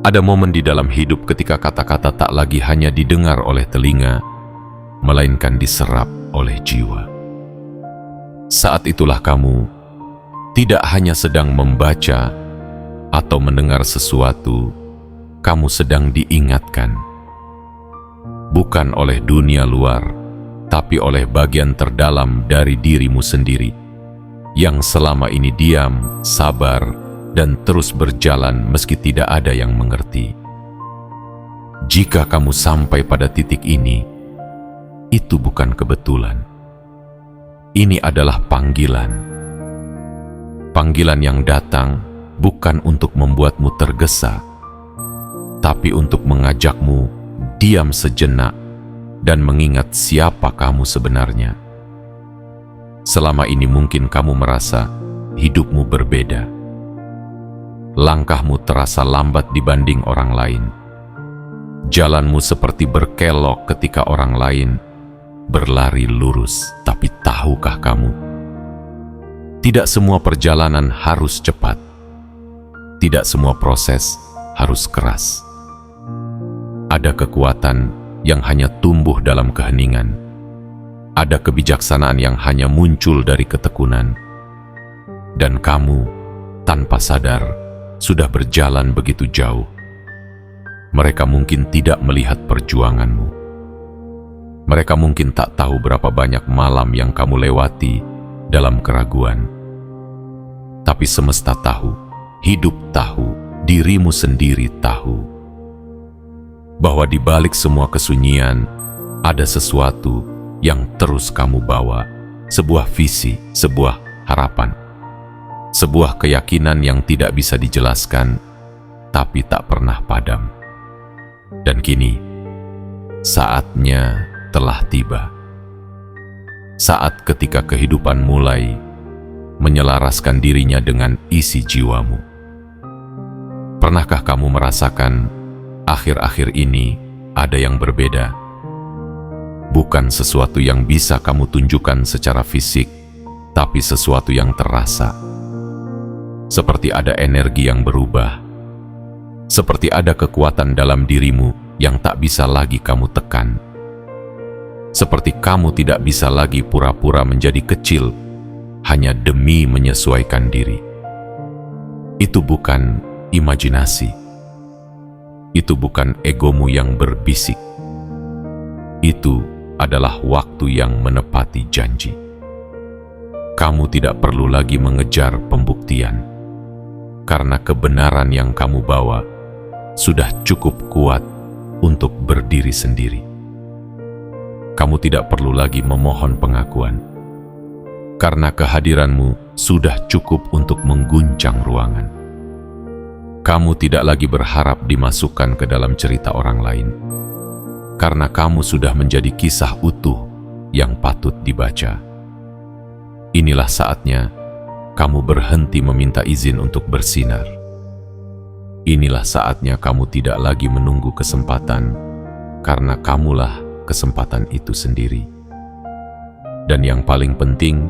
Ada momen di dalam hidup ketika kata-kata tak lagi hanya didengar oleh telinga, melainkan diserap oleh jiwa. Saat itulah kamu tidak hanya sedang membaca atau mendengar sesuatu, kamu sedang diingatkan. Bukan oleh dunia luar, tapi oleh bagian terdalam dari dirimu sendiri, yang selama ini diam, sabar, dan terus berjalan meski tidak ada yang mengerti. Jika kamu sampai pada titik ini, itu bukan kebetulan. Ini adalah panggilan. Panggilan yang datang bukan untuk membuatmu tergesa, tapi untuk mengajakmu diam sejenak dan mengingat siapa kamu sebenarnya. Selama ini mungkin kamu merasa hidupmu berbeda. Langkahmu terasa lambat dibanding orang lain. Jalanmu seperti berkelok ketika orang lain berlari lurus. Tapi tahukah kamu, tidak semua perjalanan harus cepat. Tidak semua proses harus keras. Ada kekuatan yang hanya tumbuh dalam keheningan. Ada kebijaksanaan yang hanya muncul dari ketekunan. Dan kamu, tanpa sadar, sudah berjalan begitu jauh. Mereka mungkin tidak melihat perjuanganmu. Mereka mungkin tak tahu berapa banyak malam yang kamu lewati dalam keraguan. Tapi semesta tahu, hidup tahu, dirimu sendiri tahu, bahwa di balik semua kesunyian ada sesuatu yang terus kamu bawa, sebuah visi, sebuah harapan. Sebuah keyakinan yang tidak bisa dijelaskan, tapi tak pernah padam. Dan kini, saatnya telah tiba. Saat ketika kehidupan mulai menyelaraskan dirinya dengan isi jiwamu. Pernahkah kamu merasakan akhir-akhir ini ada yang berbeda? Bukan sesuatu yang bisa kamu tunjukkan secara fisik, tapi sesuatu yang terasa. Seperti ada energi yang berubah, seperti ada kekuatan dalam dirimu yang tak bisa lagi kamu tekan, seperti kamu tidak bisa lagi pura-pura menjadi kecil hanya demi menyesuaikan diri. Itu bukan imajinasi, itu bukan egomu yang berbisik, itu adalah waktu yang menepati janji. Kamu tidak perlu lagi mengejar pembuktian, karena kebenaran yang kamu bawa sudah cukup kuat untuk berdiri sendiri. Kamu tidak perlu lagi memohon pengakuan, karena kehadiranmu sudah cukup untuk mengguncang ruangan. Kamu tidak lagi berharap dimasukkan ke dalam cerita orang lain, karena kamu sudah menjadi kisah utuh yang patut dibaca. Inilah saatnya kamu berhenti meminta izin untuk bersinar. Inilah saatnya kamu tidak lagi menunggu kesempatan, karena kamulah kesempatan itu sendiri. Dan yang paling penting,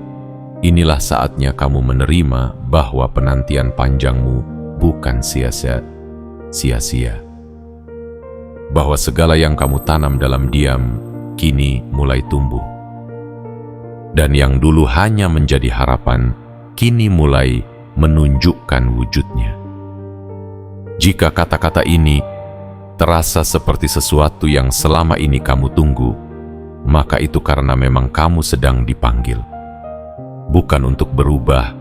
inilah saatnya kamu menerima bahwa penantian panjangmu bukan sia-sia. Bahwa segala yang kamu tanam dalam diam, kini mulai tumbuh. Dan yang dulu hanya menjadi harapan, kini mulai menunjukkan wujudnya. Jika kata-kata ini terasa seperti sesuatu yang selama ini kamu tunggu, maka itu karena memang kamu sedang dipanggil. Bukan untuk berubah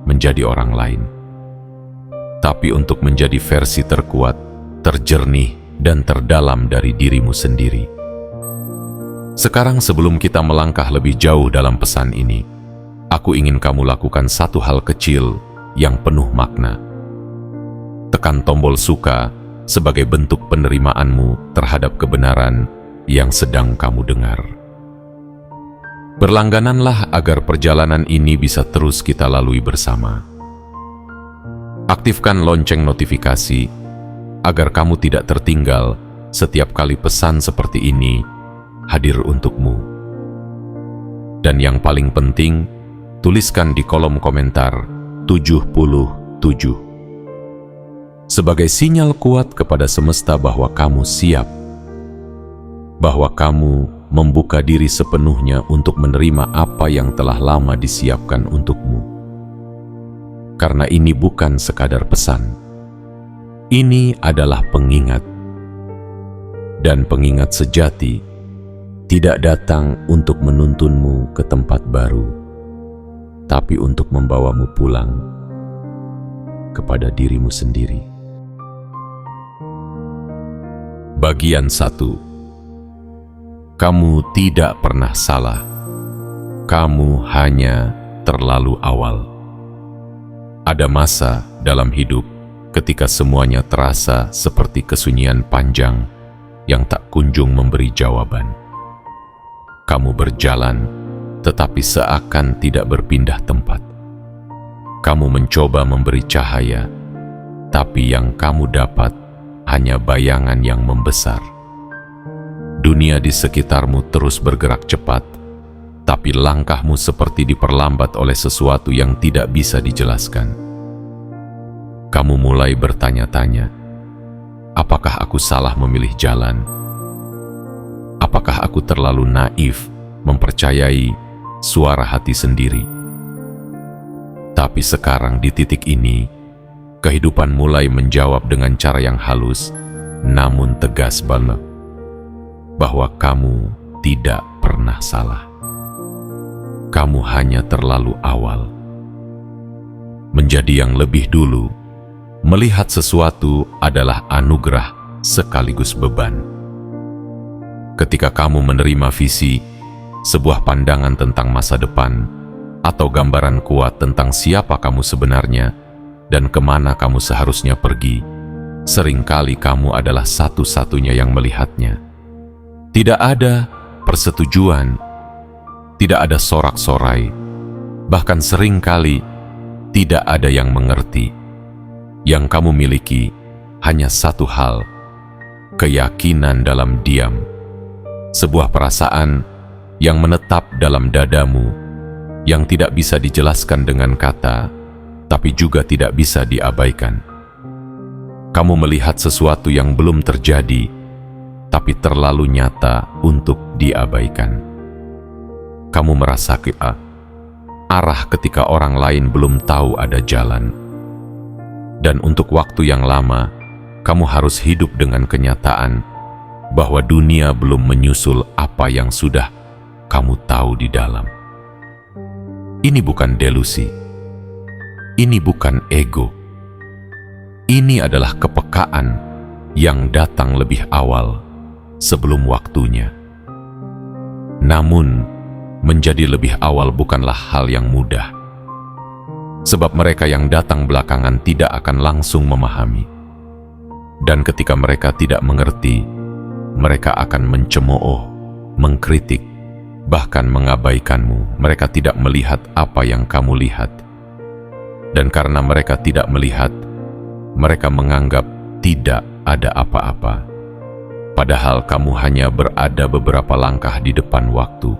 menjadi orang lain, tapi untuk menjadi versi terkuat, terjernih, dan terdalam dari dirimu sendiri. Sekarang sebelum kita melangkah lebih jauh dalam pesan ini, aku ingin kamu lakukan satu hal kecil yang penuh makna. Tekan tombol suka sebagai bentuk penerimaanmu terhadap kebenaran yang sedang kamu dengar. Berlanggananlah agar perjalanan ini bisa terus kita lalui bersama. Aktifkan lonceng notifikasi agar kamu tidak tertinggal setiap kali pesan seperti ini hadir untukmu. Dan yang paling penting, tuliskan di kolom komentar 77. sebagai sinyal kuat kepada semesta bahwa kamu siap, bahwa kamu membuka diri sepenuhnya untuk menerima apa yang telah lama disiapkan untukmu. Karena ini bukan sekadar pesan, ini adalah pengingat. Dan pengingat sejati tidak datang untuk menuntunmu ke tempat baru, tapi untuk membawamu pulang kepada dirimu sendiri. Bagian 1. Kamu tidak pernah salah. Kamu hanya terlalu awal. Ada masa dalam hidup ketika semuanya terasa seperti kesunyian panjang yang tak kunjung memberi jawaban. Kamu berjalan, tetapi seakan tidak berpindah tempat. Kamu mencoba memberi cahaya, tapi yang kamu dapat hanya bayangan yang membesar. Dunia di sekitarmu terus bergerak cepat, tapi langkahmu seperti diperlambat oleh sesuatu yang tidak bisa dijelaskan. Kamu mulai bertanya-tanya, apakah aku salah memilih jalan? Apakah aku terlalu naif mempercayai suara hati sendiri? Tapi sekarang di titik ini, kehidupan mulai menjawab dengan cara yang halus, namun tegas banget, bahwa kamu tidak pernah salah. Kamu hanya terlalu awal. Menjadi yang lebih dulu, melihat sesuatu adalah anugerah sekaligus beban. Ketika kamu menerima visi, sebuah pandangan tentang masa depan, atau gambaran kuat tentang siapa kamu sebenarnya dan kemana kamu seharusnya pergi, seringkali kamu adalah satu-satunya yang melihatnya. Tidak ada persetujuan, tidak ada sorak-sorai, bahkan seringkali tidak ada yang mengerti. Yang kamu miliki hanya satu hal, keyakinan dalam diam, sebuah perasaan yang menetap dalam dadamu, yang tidak bisa dijelaskan dengan kata, tapi juga tidak bisa diabaikan. Kamu melihat sesuatu yang belum terjadi, tapi terlalu nyata untuk diabaikan. Kamu merasakan arah ketika orang lain belum tahu ada jalan. Dan untuk waktu yang lama, kamu harus hidup dengan kenyataan bahwa dunia belum menyusul apa yang sudah kamu tahu di dalam. Ini bukan delusi. Ini bukan ego. Ini adalah kepekaan yang datang lebih awal sebelum waktunya. Namun, menjadi lebih awal bukanlah hal yang mudah. Sebab mereka yang datang belakangan tidak akan langsung memahami. Dan ketika mereka tidak mengerti, mereka akan mencemooh, mengkritik, bahkan mengabaikanmu. Mereka tidak melihat apa yang kamu lihat. Dan karena mereka tidak melihat, mereka menganggap tidak ada apa-apa. Padahal kamu hanya berada beberapa langkah di depan waktu.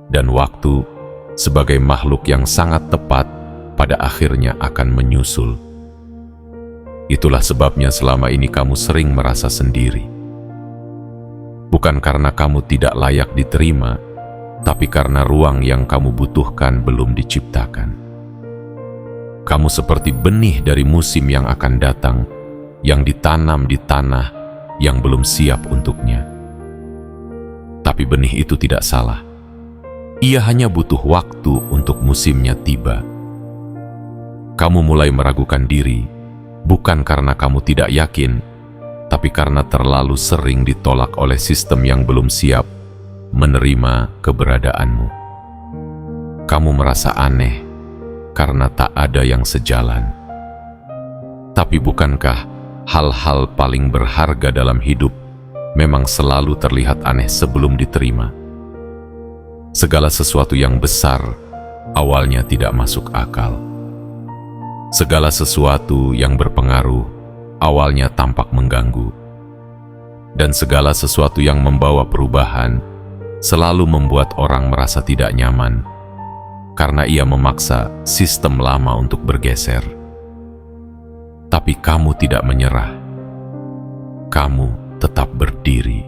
Dan waktu, sebagai makhluk yang sangat tepat, pada akhirnya akan menyusul. Itulah sebabnya selama ini kamu sering merasa sendiri. Bukan karena kamu tidak layak diterima, tapi karena ruang yang kamu butuhkan belum diciptakan. Kamu seperti benih dari musim yang akan datang, yang ditanam di tanah yang belum siap untuknya. Tapi benih itu tidak salah. Ia hanya butuh waktu untuk musimnya tiba. Kamu mulai meragukan diri, bukan karena kamu tidak yakin, tapi karena terlalu sering ditolak oleh sistem yang belum siap menerima keberadaanmu. Kamu merasa aneh karena tak ada yang sejalan. Tapi bukankah hal-hal paling berharga dalam hidup memang selalu terlihat aneh sebelum diterima? Segala sesuatu yang besar awalnya tidak masuk akal. Segala sesuatu yang berpengaruh awalnya tampak mengganggu. Dan segala sesuatu yang membawa perubahan selalu membuat orang merasa tidak nyaman, karena ia memaksa sistem lama untuk bergeser. Tapi kamu tidak menyerah. Kamu tetap berdiri.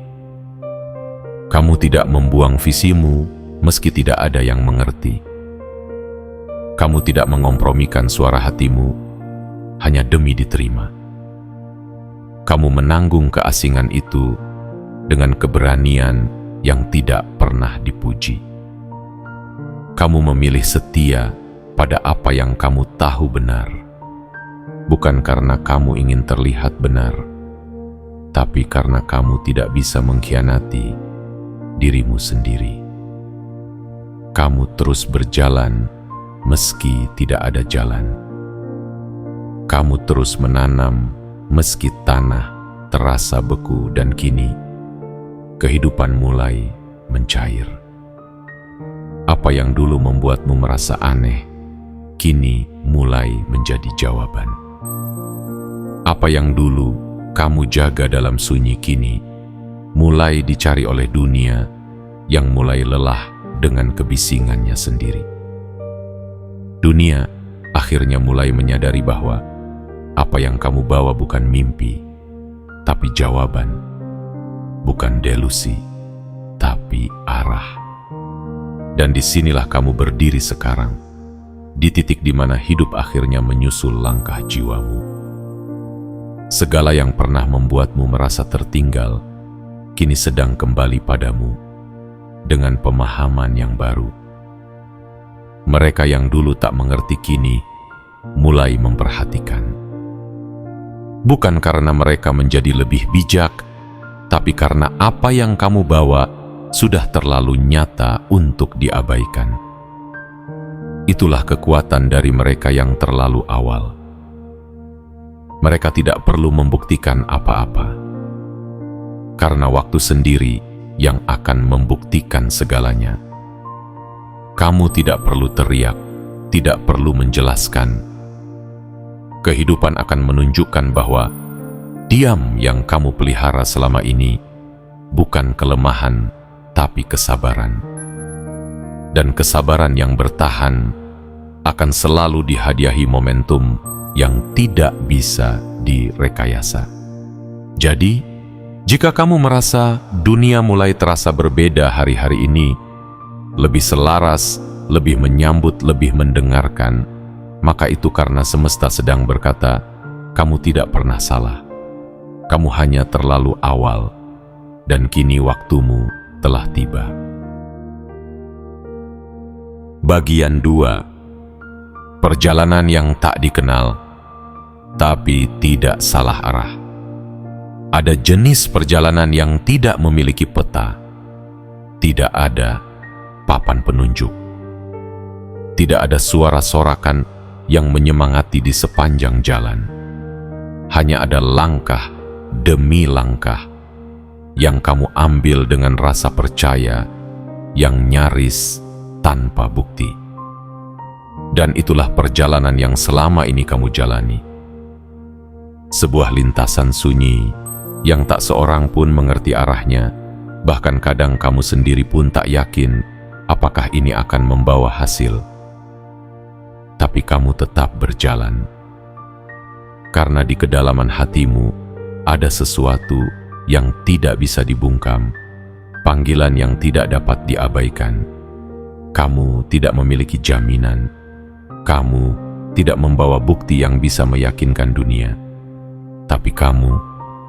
Kamu tidak membuang visimu meski tidak ada yang mengerti. Kamu tidak mengompromikan suara hatimu hanya demi diterima. Kamu menanggung keasingan itu dengan keberanian yang tidak pernah dipuji. Kamu memilih setia pada apa yang kamu tahu benar, bukan karena kamu ingin terlihat benar, tapi karena kamu tidak bisa mengkhianati dirimu sendiri. Kamu terus berjalan meski tidak ada jalan. Kamu terus menanam meski tanah terasa beku, dan kini kehidupan mulai mencair. Apa yang dulu membuatmu merasa aneh, kini mulai menjadi jawaban. Apa yang dulu kamu jaga dalam sunyi, kini mulai dicari oleh dunia yang mulai lelah dengan kebisingannya sendiri. Dunia akhirnya mulai menyadari bahwa apa yang kamu bawa bukan mimpi, tapi jawaban. Bukan delusi, tapi arah. Dan disinilah kamu berdiri sekarang, di titik di mana hidup akhirnya menyusul langkah jiwamu. Segala yang pernah membuatmu merasa tertinggal, kini sedang kembali padamu dengan pemahaman yang baru. Mereka yang dulu tak mengerti kini mulai memperhatikan. Bukan karena mereka menjadi lebih bijak, tapi karena apa yang kamu bawa sudah terlalu nyata untuk diabaikan. Itulah kekuatan dari mereka yang terlalu awal. Mereka tidak perlu membuktikan apa-apa, karena waktu sendiri yang akan membuktikan segalanya. Kamu tidak perlu teriak, tidak perlu menjelaskan. Kehidupan akan menunjukkan bahwa diam yang kamu pelihara selama ini bukan kelemahan, tapi kesabaran. Dan kesabaran yang bertahan akan selalu dihadiahi momentum yang tidak bisa direkayasa. Jadi, jika kamu merasa dunia mulai terasa berbeda hari-hari ini, lebih selaras, lebih menyambut, lebih mendengarkan, maka itu karena semesta sedang berkata, kamu tidak pernah salah. Kamu hanya terlalu awal, dan kini waktumu telah tiba. Bagian 2. Perjalanan yang tak dikenal, tapi tidak salah arah. Ada jenis perjalanan yang tidak memiliki peta. Tidak ada papan penunjuk. Tidak ada suara sorakan yang menyemangati di sepanjang jalan. Hanya ada langkah demi langkah yang kamu ambil dengan rasa percaya yang nyaris tanpa bukti. Dan itulah perjalanan yang selama ini kamu jalani. Sebuah lintasan sunyi yang tak seorang pun mengerti arahnya, bahkan kadang kamu sendiri pun tak yakin apakah ini akan membawa hasil. Tapi kamu tetap berjalan, karena di kedalaman hatimu ada sesuatu yang tidak bisa dibungkam, panggilan yang tidak dapat diabaikan. Kamu tidak memiliki jaminan, kamu tidak membawa bukti yang bisa meyakinkan dunia, tapi kamu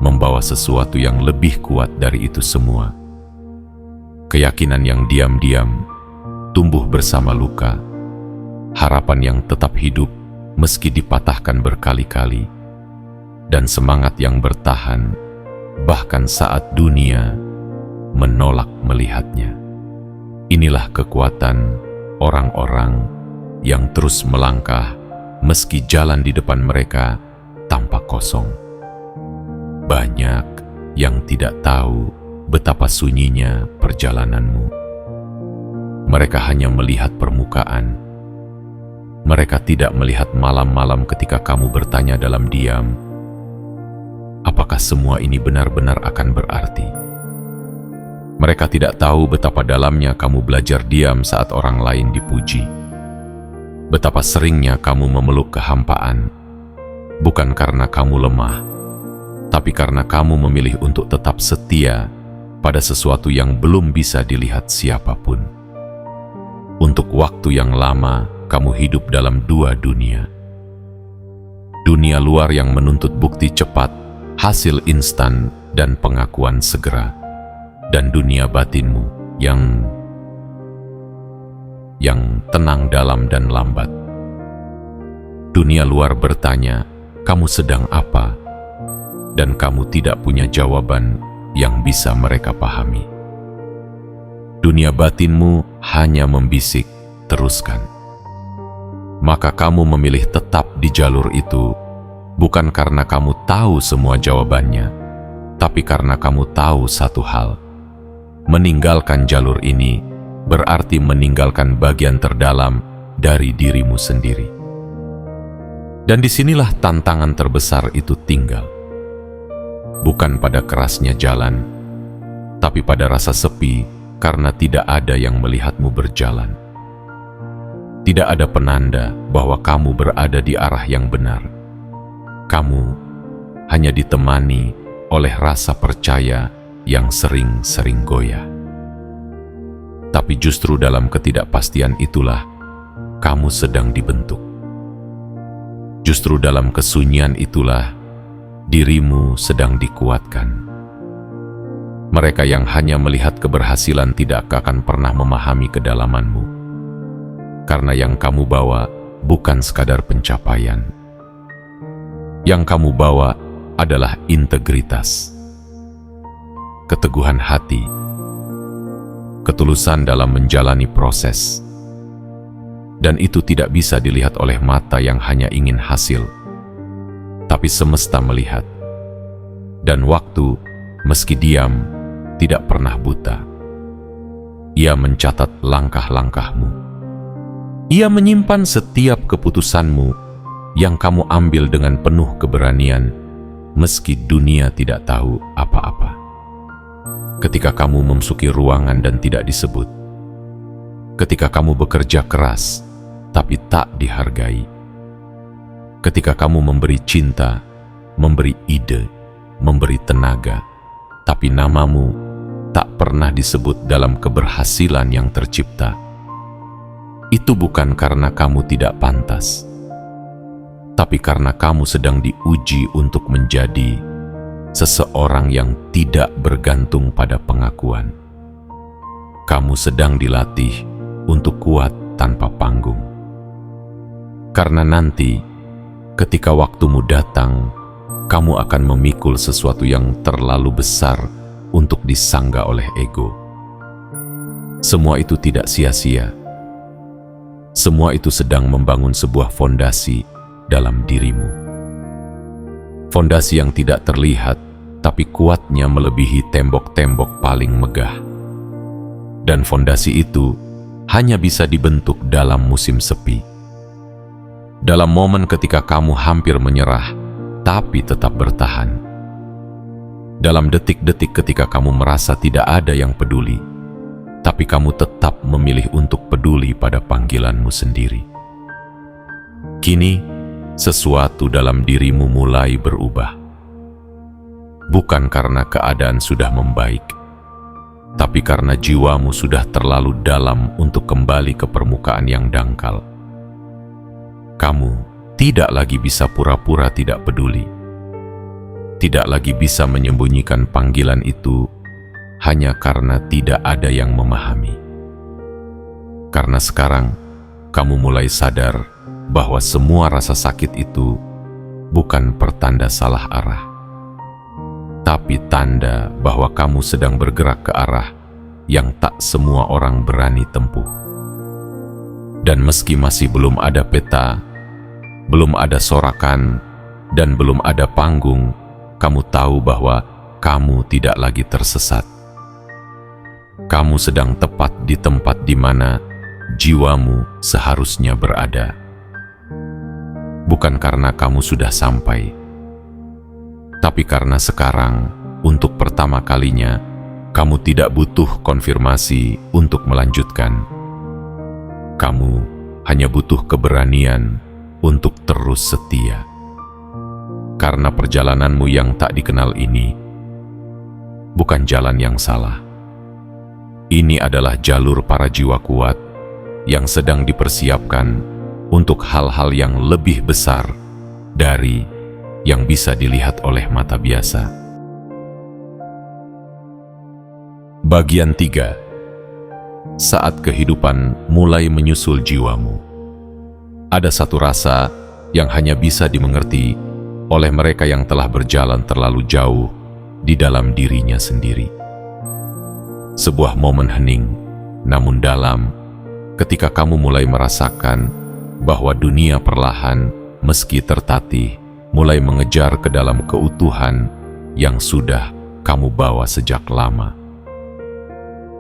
membawa sesuatu yang lebih kuat dari itu semua. Keyakinan yang diam-diam tumbuh bersama luka, harapan yang tetap hidup meski dipatahkan berkali-kali, dan semangat yang bertahan bahkan saat dunia menolak melihatnya. Inilah kekuatan orang-orang yang terus melangkah meski jalan di depan mereka tampak kosong. Banyak yang tidak tahu betapa sunyinya perjalananmu. Mereka hanya melihat permukaan. Mereka tidak melihat malam-malam ketika kamu bertanya dalam diam, apakah semua ini benar-benar akan berarti? Mereka tidak tahu betapa dalamnya kamu belajar diam saat orang lain dipuji. Betapa seringnya kamu memeluk kehampaan, bukan karena kamu lemah, tapi karena kamu memilih untuk tetap setia pada sesuatu yang belum bisa dilihat siapapun. Untuk waktu yang lama, kamu hidup dalam dua dunia. Dunia luar yang menuntut bukti cepat, hasil instan, dan pengakuan segera. Dan dunia batinmu yang tenang dalam dan lambat. Dunia luar bertanya, kamu sedang apa? Dan kamu tidak punya jawaban yang bisa mereka pahami. Dunia batinmu hanya membisik, teruskan. Maka kamu memilih tetap di jalur itu, bukan karena kamu tahu semua jawabannya, tapi karena kamu tahu satu hal. Meninggalkan jalur ini berarti meninggalkan bagian terdalam dari dirimu sendiri. Dan disinilah tantangan terbesar itu tinggal. Bukan pada kerasnya jalan, tapi pada rasa sepi karena tidak ada yang melihatmu berjalan. Tidak ada penanda bahwa kamu berada di arah yang benar. Kamu hanya ditemani oleh rasa percaya yang sering-sering goyah. Tapi justru dalam ketidakpastian itulah kamu sedang dibentuk. Justru dalam kesunyian itulah dirimu sedang dikuatkan. Mereka yang hanya melihat keberhasilan tidak akan pernah memahami kedalamanmu. Karena yang kamu bawa bukan sekadar pencapaian. Yang kamu bawa adalah integritas, keteguhan hati, ketulusan dalam menjalani proses. Dan itu tidak bisa dilihat oleh mata yang hanya ingin hasil, tapi semesta melihat. Dan waktu, meski diam, tidak pernah buta. Ia mencatat langkah-langkahmu. Ia menyimpan setiap keputusanmu yang kamu ambil dengan penuh keberanian, meski dunia tidak tahu apa-apa. Ketika kamu memasuki ruangan dan tidak disebut. Ketika kamu bekerja keras, tapi tak dihargai. Ketika kamu memberi cinta, memberi ide, memberi tenaga, tapi namamu tak pernah disebut dalam keberhasilan yang tercipta. Itu bukan karena kamu tidak pantas, tapi karena kamu sedang diuji untuk menjadi seseorang yang tidak bergantung pada pengakuan. Kamu sedang dilatih untuk kuat tanpa panggung. Karena nanti, ketika waktumu datang, kamu akan memikul sesuatu yang terlalu besar untuk disanggah oleh ego. Semua itu tidak sia-sia. Semua itu sedang membangun sebuah fondasi dalam dirimu. Fondasi yang tidak terlihat, tapi kuatnya melebihi tembok-tembok paling megah. Dan fondasi itu hanya bisa dibentuk dalam musim sepi. Dalam momen ketika kamu hampir menyerah, tapi tetap bertahan. Dalam detik-detik ketika kamu merasa tidak ada yang peduli, tapi kamu tetap memilih untuk peduli pada panggilanmu sendiri. Kini, sesuatu dalam dirimu mulai berubah. Bukan karena keadaan sudah membaik, tapi karena jiwamu sudah terlalu dalam untuk kembali ke permukaan yang dangkal. Kamu tidak lagi bisa pura-pura tidak peduli. Tidak lagi bisa menyembunyikan panggilan itu hanya karena tidak ada yang memahami. Karena sekarang, kamu mulai sadar bahwa semua rasa sakit itu bukan pertanda salah arah, tapi tanda bahwa kamu sedang bergerak ke arah yang tak semua orang berani tempuh. Dan meski masih belum ada peta, belum ada sorakan, dan belum ada panggung, kamu tahu bahwa kamu tidak lagi tersesat. Kamu sedang tepat di tempat di mana jiwamu seharusnya berada. Bukan karena kamu sudah sampai, tapi karena sekarang, untuk pertama kalinya, kamu tidak butuh konfirmasi untuk melanjutkan. Kamu hanya butuh keberanian untuk terus setia. karena perjalananmu yang tak dikenal ini bukan jalan yang salah. Ini adalah jalur para jiwa kuat yang sedang dipersiapkan untuk hal-hal yang lebih besar dari yang bisa dilihat oleh mata biasa. Bagian 3. Saat kehidupan mulai menyusul jiwamu, ada satu rasa yang hanya bisa dimengerti oleh mereka yang telah berjalan terlalu jauh di dalam dirinya sendiri. Sebuah momen hening, namun dalam, ketika kamu mulai merasakan bahwa dunia perlahan, meski tertatih, mulai mengejar ke dalam keutuhan yang sudah kamu bawa sejak lama.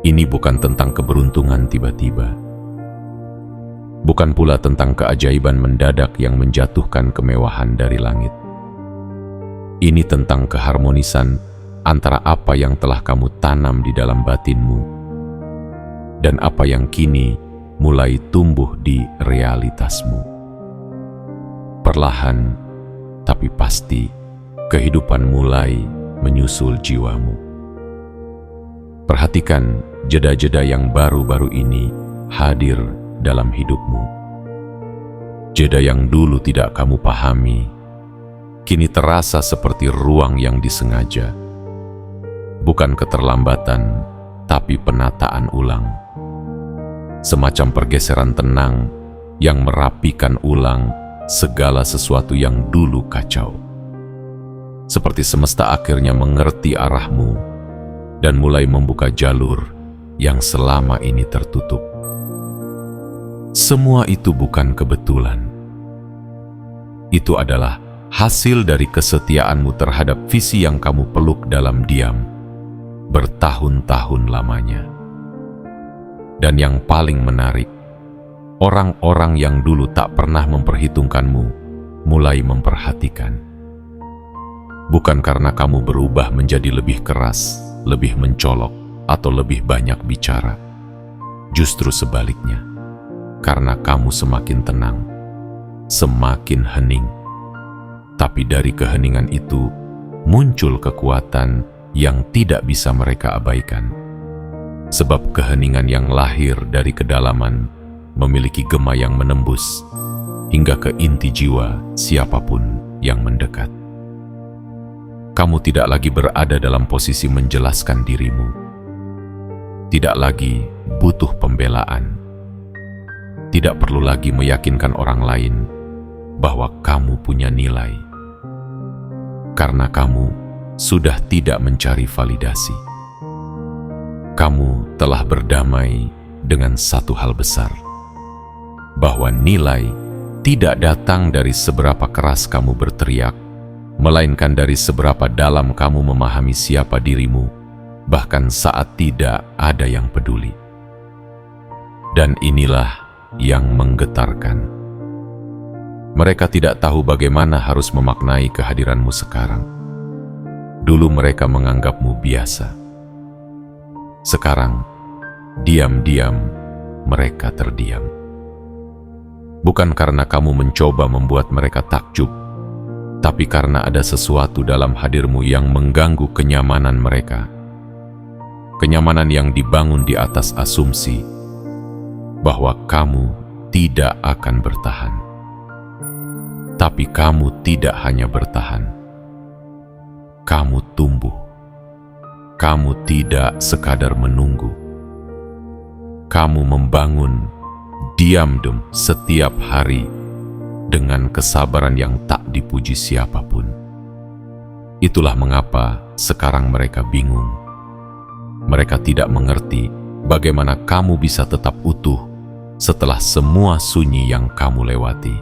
Ini bukan tentang keberuntungan tiba-tiba. Bukan pula tentang keajaiban mendadak yang menjatuhkan kemewahan dari langit. Ini tentang keharmonisan antara apa yang telah kamu tanam di dalam batinmu dan apa yang kini mulai tumbuh di realitasmu. Perlahan, tapi pasti, kehidupan mulai menyusul jiwamu. Perhatikan jeda-jeda yang baru-baru ini hadir dalam hidupmu. Jeda yang dulu tidak kamu pahami, kini terasa seperti ruang yang disengaja. Bukan keterlambatan, tapi penataan ulang. Semacam pergeseran tenang yang merapikan ulang segala sesuatu yang dulu kacau. Seperti semesta akhirnya mengerti arahmu dan mulai membuka jalur yang selama ini tertutup. Semua itu bukan kebetulan. Itu adalah hasil dari kesetiaanmu terhadap visi yang kamu peluk dalam diam bertahun-tahun lamanya. Dan yang paling menarik, orang-orang yang dulu tak pernah memperhitungkanmu mulai memperhatikan. Bukan karena kamu berubah menjadi lebih keras, lebih mencolok, atau lebih banyak bicara. Justru sebaliknya, karena kamu semakin tenang, semakin hening. Tapi dari keheningan itu muncul kekuatan yang tidak bisa mereka abaikan. Sebab keheningan yang lahir dari kedalaman memiliki gema yang menembus hingga ke inti jiwa siapapun yang mendekat. Kamu tidak lagi berada dalam posisi menjelaskan dirimu. Tidak lagi butuh pembelaan. Tidak perlu lagi meyakinkan orang lain bahwa kamu punya nilai. Karena kamu sudah tidak mencari validasi. Kamu telah berdamai dengan satu hal besar, bahwa nilai tidak datang dari seberapa keras kamu berteriak, melainkan dari seberapa dalam kamu memahami siapa dirimu, bahkan saat tidak ada yang peduli. Dan inilah yang menggetarkan. Mereka tidak tahu bagaimana harus memaknai kehadiranmu sekarang. Dulu mereka menganggapmu biasa. Sekarang, diam-diam mereka terdiam. Bukan karena kamu mencoba membuat mereka takjub, tapi karena ada sesuatu dalam hadirmu yang mengganggu kenyamanan mereka. Kenyamanan yang dibangun di atas asumsi bahwa kamu tidak akan bertahan. Tapi kamu tidak hanya bertahan. Kamu tumbuh. Kamu tidak sekadar menunggu. Kamu membangun diam-diam setiap hari dengan kesabaran yang tak dipuji siapapun. Itulah mengapa sekarang mereka bingung. Mereka tidak mengerti bagaimana kamu bisa tetap utuh setelah semua sunyi yang kamu lewati.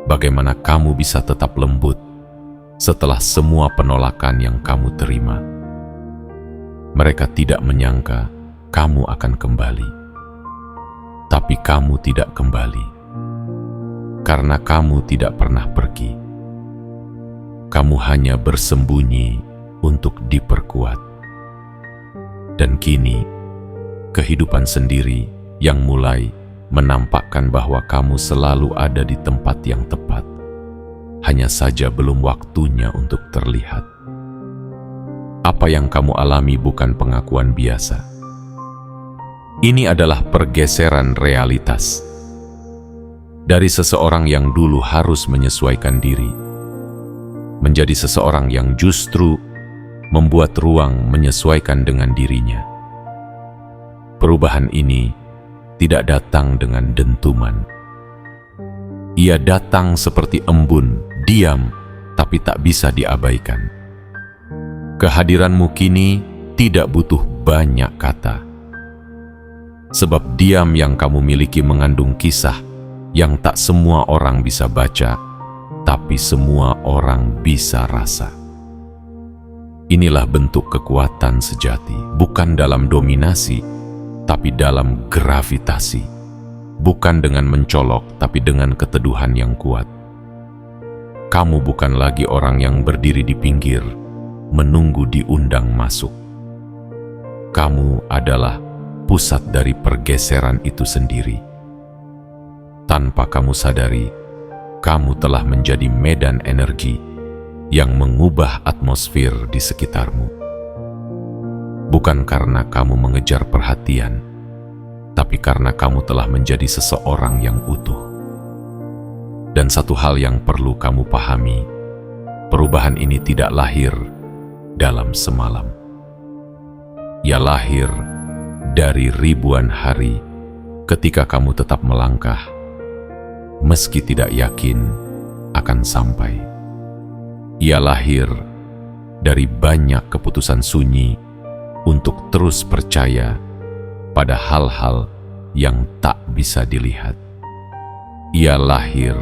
Bagaimana kamu bisa tetap lembut setelah semua penolakan yang kamu terima. Mereka tidak menyangka kamu akan kembali. Tapi kamu tidak kembali. Karena kamu tidak pernah pergi. Kamu hanya bersembunyi untuk diperkuat. Dan kini, kehidupan sendiri yang mulai menampakkan bahwa kamu selalu ada di tempat yang tepat. hanya saja belum waktunya untuk terlihat. Apa yang kamu alami bukan pengakuan biasa. Ini adalah pergeseran realitas. Dari seseorang yang dulu harus menyesuaikan diri, menjadi seseorang yang justru membuat ruang menyesuaikan dengan dirinya. Perubahan ini tidak datang dengan dentuman. Ia datang seperti embun, diam, tapi tak bisa diabaikan. Kehadiranmu kini tidak butuh banyak kata. Sebab diam yang kamu miliki mengandung kisah yang tak semua orang bisa baca, tapi semua orang bisa rasa. Inilah bentuk kekuatan sejati, bukan dalam dominasi, tapi dalam gravitasi. Bukan dengan mencolok, tapi dengan keteduhan yang kuat. Kamu bukan lagi orang yang berdiri di pinggir, menunggu diundang masuk. Kamu adalah pusat dari pergeseran itu sendiri. Tanpa kamu sadari, kamu telah menjadi medan energi yang mengubah atmosfer di sekitarmu. Bukan karena kamu mengejar perhatian, tapi karena kamu telah menjadi seseorang yang utuh. Dan satu hal yang perlu kamu pahami, perubahan ini tidak lahir dalam semalam. Ia lahir dari ribuan hari ketika kamu tetap melangkah, meski tidak yakin akan sampai. Ia lahir dari banyak keputusan sunyi untuk terus percaya pada hal-hal yang tak bisa dilihat. Ia lahir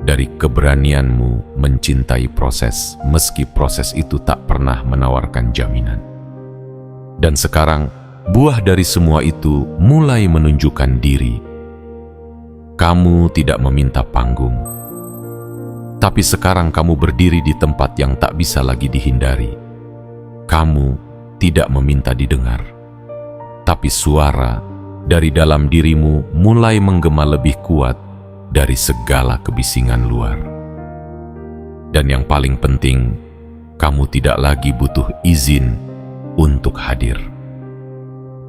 dari keberanianmu mencintai proses, meski proses itu tak pernah menawarkan jaminan. Dan sekarang, buah dari semua itu mulai menunjukkan diri. Kamu tidak meminta panggung, tapi sekarang kamu berdiri di tempat yang tak bisa lagi dihindari. Kamu tidak meminta didengar, tapi suara dari dalam dirimu mulai menggema lebih kuat dari segala kebisingan luar. Dan yang paling penting, kamu tidak lagi butuh izin untuk hadir.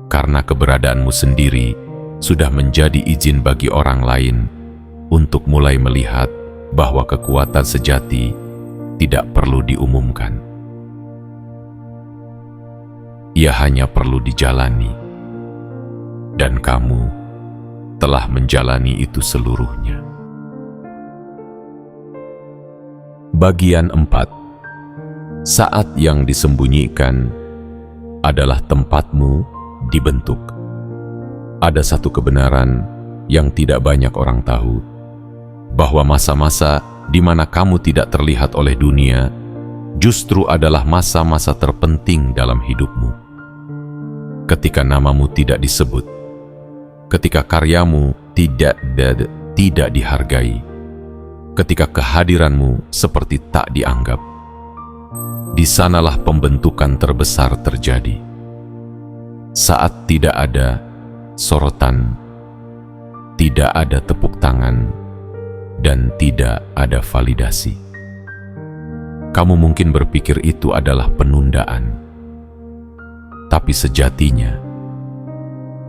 Karena keberadaanmu sendiri sudah menjadi izin bagi orang lain untuk mulai melihat bahwa kekuatan sejati tidak perlu diumumkan. Ia hanya perlu dijalani, dan kamu telah menjalani itu seluruhnya. Bagian 4. Saat yang disembunyikan adalah tempatmu dibentuk. Ada satu kebenaran yang tidak banyak orang tahu, bahwa masa-masa di mana kamu tidak terlihat oleh dunia justru adalah masa-masa terpenting dalam hidupmu. Ketika namamu tidak disebut, ketika karyamu tidak dihargai, ketika kehadiranmu seperti tak dianggap, di sanalah pembentukan terbesar terjadi. Saat tidak ada sorotan, tidak ada tepuk tangan, dan tidak ada validasi. Kamu mungkin berpikir itu adalah penundaan, tapi sejatinya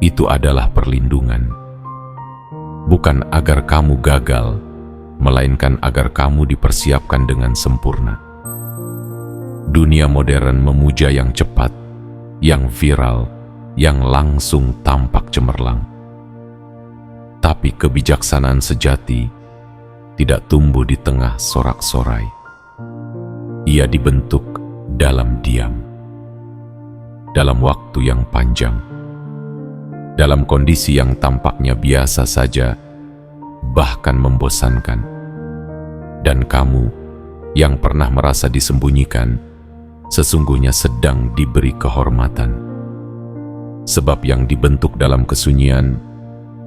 itu adalah perlindungan. Bukan agar kamu gagal, melainkan agar kamu dipersiapkan dengan sempurna. Dunia modern memuja yang cepat, yang viral, yang langsung tampak cemerlang. Tapi kebijaksanaan sejati tidak tumbuh di tengah sorak-sorai. Ia dibentuk dalam diam, dalam waktu yang panjang, dalam kondisi yang tampaknya biasa saja, bahkan membosankan. Dan kamu yang pernah merasa disembunyikan, sesungguhnya sedang diberi kehormatan. Sebab yang dibentuk dalam kesunyian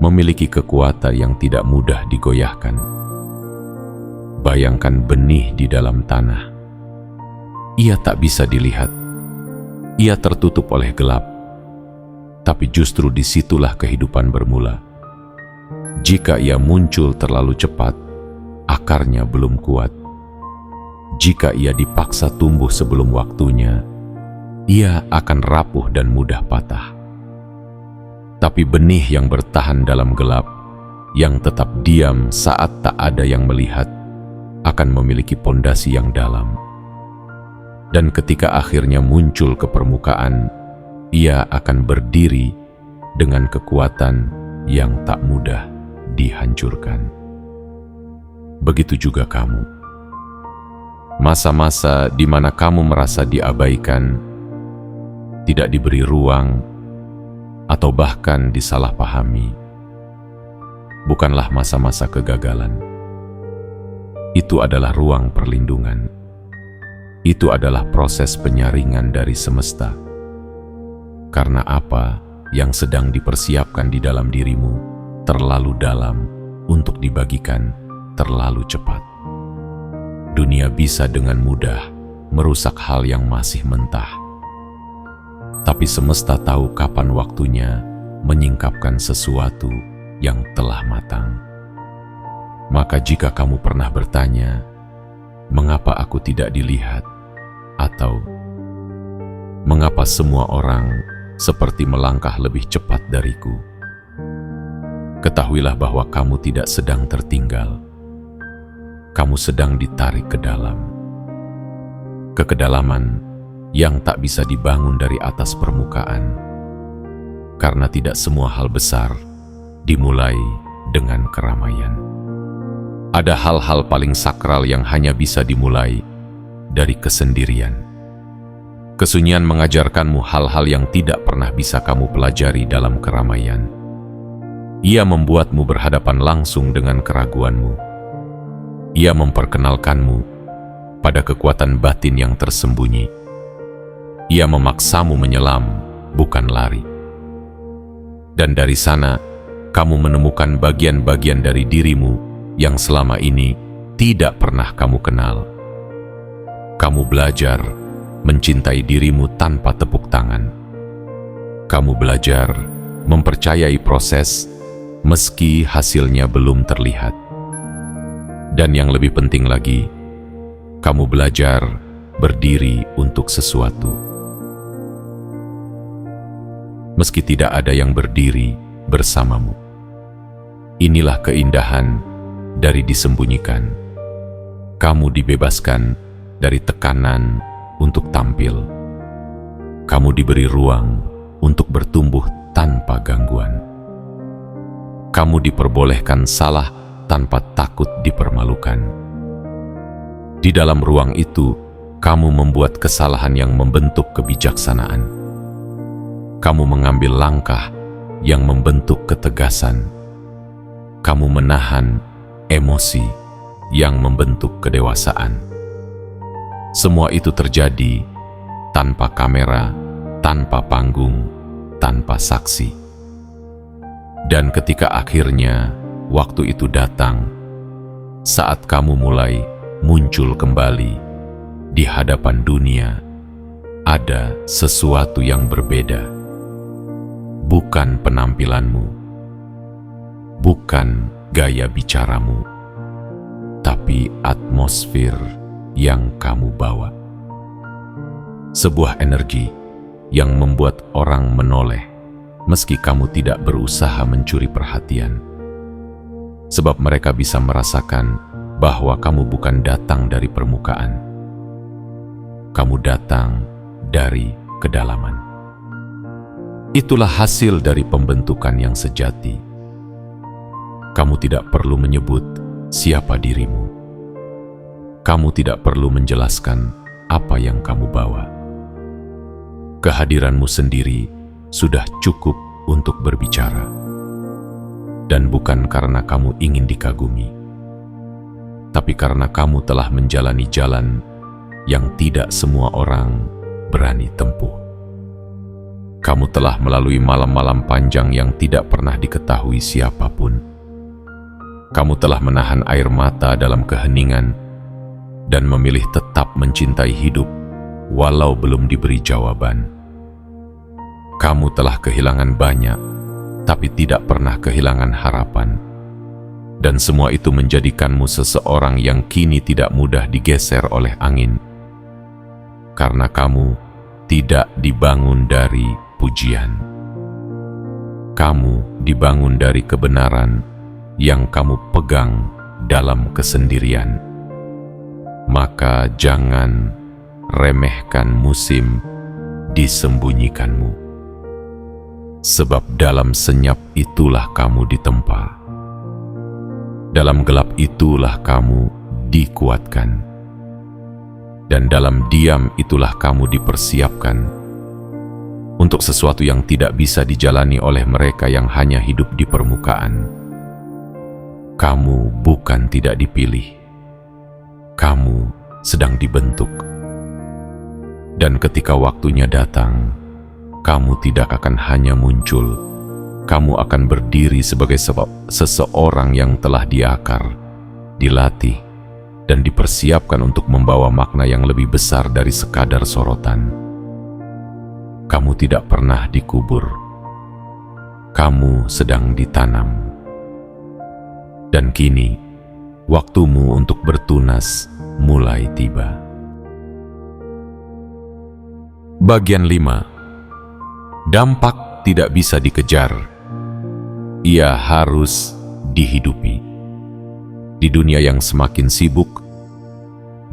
memiliki kekuatan yang tidak mudah digoyahkan. Bayangkan benih di dalam tanah. Ia tak bisa dilihat. Ia tertutup oleh gelap. Tapi justru disitulah kehidupan bermula. Jika ia muncul terlalu cepat, akarnya belum kuat, Jika ia dipaksa tumbuh sebelum waktunya, ia akan rapuh dan mudah patah. Tapi benih yang bertahan dalam gelap, yang tetap diam saat tak ada yang melihat, akan memiliki pondasi yang dalam. Dan ketika akhirnya muncul ke permukaan, ia akan berdiri dengan kekuatan yang tak mudah dihancurkan. Begitu juga kamu. Masa-masa di mana kamu merasa diabaikan, tidak diberi ruang, atau bahkan disalahpahami, bukanlah masa-masa kegagalan. Itu adalah ruang perlindungan. Itu adalah proses penyaringan dari semesta. Karena apa yang sedang dipersiapkan di dalam dirimu terlalu dalam untuk dibagikan terlalu cepat. Dunia bisa dengan mudah merusak hal yang masih mentah. Tapi semesta tahu kapan waktunya menyingkapkan sesuatu yang telah matang. Maka jika kamu pernah bertanya, mengapa aku tidak dilihat? Atau, mengapa semua orang seperti melangkah lebih cepat dariku? Ketahuilah bahwa kamu tidak sedang tertinggal. Kamu sedang ditarik ke dalam. Ke kedalaman yang tak bisa dibangun dari atas permukaan. Karena tidak semua hal besar dimulai dengan keramaian. Ada hal-hal paling sakral yang hanya bisa dimulai dari kesendirian. Kesunyian mengajarkanmu hal-hal yang tidak pernah bisa kamu pelajari dalam keramaian. Ia membuatmu berhadapan langsung dengan keraguanmu. Ia memperkenalkanmu pada kekuatan batin yang tersembunyi. Ia memaksamu menyelam, bukan lari. Dan dari sana, kamu menemukan bagian-bagian dari dirimu yang selama ini tidak pernah kamu kenal. Kamu belajar mencintai dirimu tanpa tepuk tangan. Kamu belajar mempercayai proses meski hasilnya belum terlihat. Dan yang lebih penting lagi, kamu belajar berdiri untuk sesuatu. Meski tidak ada yang berdiri bersamamu. Inilah keindahan dari disembunyikan. Kamu dibebaskan dari tekanan untuk tampil. Kamu diberi ruang untuk bertumbuh tanpa gangguan. Kamu diperbolehkan salah tanpa takut dipermalukan. Di dalam ruang itu, kamu membuat kesalahan yang membentuk kebijaksanaan. Kamu mengambil langkah yang membentuk ketegasan. Kamu menahan emosi yang membentuk kedewasaan. Semua itu terjadi tanpa kamera, tanpa panggung, tanpa saksi. Dan ketika akhirnya waktu itu datang, saat kamu mulai muncul kembali di hadapan dunia, ada sesuatu yang berbeda. Bukan penampilanmu, bukan gaya bicaramu, tapi atmosfer yang kamu bawa. Sebuah energi yang membuat orang menoleh meski kamu tidak berusaha mencuri perhatian. Sebab mereka bisa merasakan bahwa kamu bukan datang dari permukaan. Kamu datang dari kedalaman. Itulah hasil dari pembentukan yang sejati. Kamu tidak perlu menyebut siapa dirimu. Kamu tidak perlu menjelaskan apa yang kamu bawa. Kehadiranmu sendiri sudah cukup untuk berbicara. Dan bukan karena kamu ingin dikagumi, tapi karena kamu telah menjalani jalan yang tidak semua orang berani tempuh. Kamu telah melalui malam-malam panjang yang tidak pernah diketahui siapapun. Kamu telah menahan air mata dalam keheningan dan memilih tetap mencintai hidup walau belum diberi jawaban. Kamu telah kehilangan banyak, tapi tidak pernah kehilangan harapan. dan semua itu menjadikanmu seseorang yang kini tidak mudah digeser oleh angin, karena kamu tidak dibangun dari pujian. Kamu dibangun dari kebenaran yang kamu pegang dalam kesendirian. Maka jangan remehkan musim disembunyikanmu, sebab dalam senyap itulah kamu ditempa. Dalam gelap itulah kamu dikuatkan, dan dalam diam itulah kamu dipersiapkan untuk sesuatu yang tidak bisa dijalani oleh mereka yang hanya hidup di permukaan. Kamu bukan tidak dipilih, kamu sedang dibentuk. Dan ketika waktunya datang, kamu tidak akan hanya muncul, kamu akan berdiri sebagai seseorang yang telah diakar, dilatih, dan dipersiapkan untuk membawa makna yang lebih besar dari sekadar sorotan. Kamu tidak pernah dikubur, kamu sedang ditanam. Dan kini, waktumu untuk bertunas mulai tiba. Bagian 5. Dampak tidak bisa dikejar. Ia harus dihidupi. Di dunia yang semakin sibuk,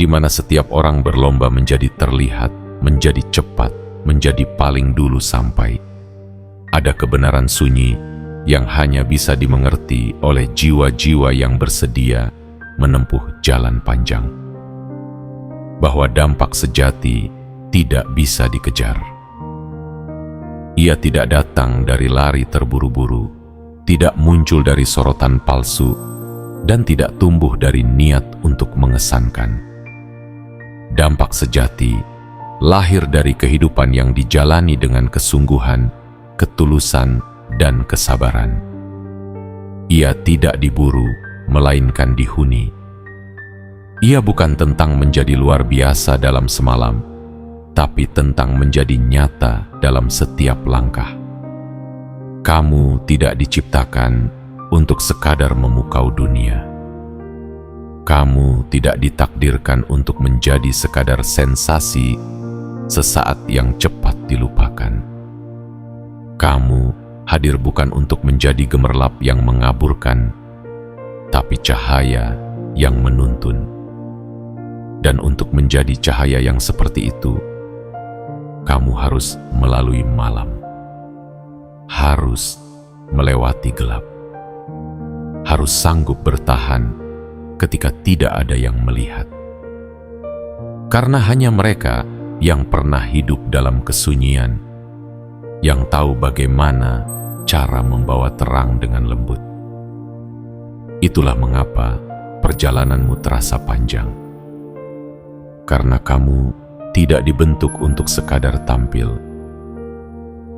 di mana setiap orang berlomba menjadi terlihat, menjadi cepat, menjadi paling dulu sampai, ada kebenaran sunyi yang hanya bisa dimengerti oleh jiwa-jiwa yang bersedia menempuh jalan panjang. Bahwa dampak sejati tidak bisa dikejar. Ia tidak datang dari lari terburu-buru, tidak muncul dari sorotan palsu, dan tidak tumbuh dari niat untuk mengesankan. Dampak sejati lahir dari kehidupan yang dijalani dengan kesungguhan, ketulusan, dan kesabaran. Ia tidak diburu, melainkan dihuni. Ia bukan tentang menjadi luar biasa dalam semalam, tapi tentang menjadi nyata dalam setiap langkah. Kamu tidak diciptakan untuk sekadar memukau dunia. Kamu tidak ditakdirkan untuk menjadi sekadar sensasi sesaat yang cepat dilupakan. Kamu hadir bukan untuk menjadi gemerlap yang mengaburkan, tapi cahaya yang menuntun. Dan untuk menjadi cahaya yang seperti itu, kamu harus melalui malam, harus melewati gelap, harus sanggup bertahan ketika tidak ada yang melihat. Karena hanya mereka yang pernah hidup dalam kesunyian, yang tahu bagaimana cara membawa terang dengan lembut. Itulah mengapa perjalananmu terasa panjang. Karena kamu tidak dibentuk untuk sekadar tampil.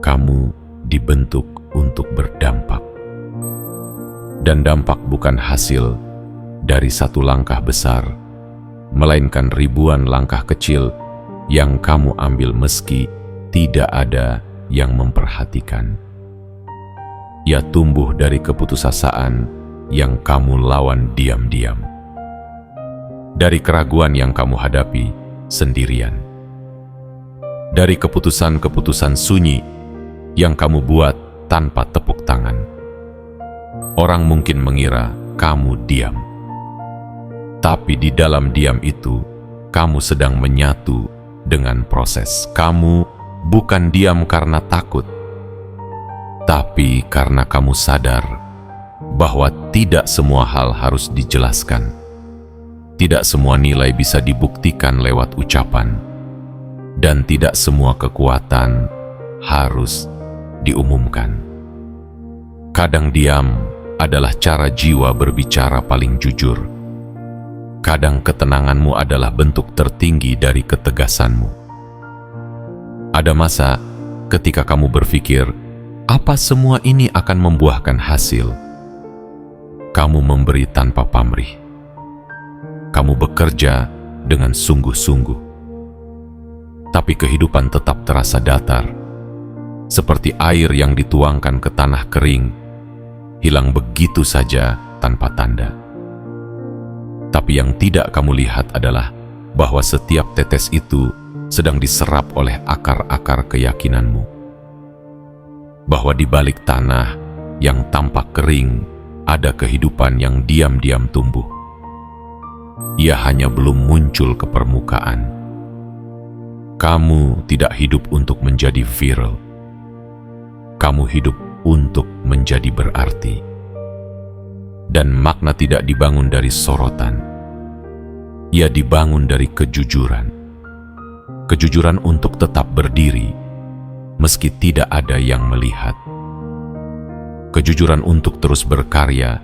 Kamu dibentuk untuk berdampak. Dan dampak bukan hasil dari satu langkah besar, melainkan ribuan langkah kecil yang kamu ambil meski tidak ada yang memperhatikan. Ia tumbuh dari keputusasaan yang kamu lawan diam-diam, dari keraguan yang kamu hadapi sendirian, dari keputusan-keputusan sunyi yang kamu buat tanpa tepuk tangan. Orang mungkin mengira kamu diam, tapi di dalam diam itu kamu sedang menyatu dengan proses. Kamu bukan diam karena takut, tapi karena kamu sadar bahwa tidak semua hal harus dijelaskan. Tidak semua nilai bisa dibuktikan lewat ucapan, dan tidak semua kekuatan harus diumumkan. Kadang diam adalah cara jiwa berbicara paling jujur. Kadang ketenanganmu adalah bentuk tertinggi dari ketegasanmu. Ada masa ketika kamu berpikir, apa semua ini akan membuahkan hasil? Kamu memberi tanpa pamrih. Kamu bekerja dengan sungguh-sungguh. Tapi kehidupan tetap terasa datar, seperti air yang dituangkan ke tanah kering, hilang begitu saja tanpa tanda. Tapi yang tidak kamu lihat adalah bahwa setiap tetes itu sedang diserap oleh akar-akar keyakinanmu. Bahwa di balik tanah yang tampak kering ada kehidupan yang diam-diam tumbuh. Ia hanya belum muncul ke permukaan. Kamu tidak hidup untuk menjadi viral. Kamu hidup untuk menjadi berarti. Dan makna tidak dibangun dari sorotan. Ia dibangun dari kejujuran. Kejujuran untuk tetap berdiri, meski tidak ada yang melihat. Kejujuran untuk terus berkarya,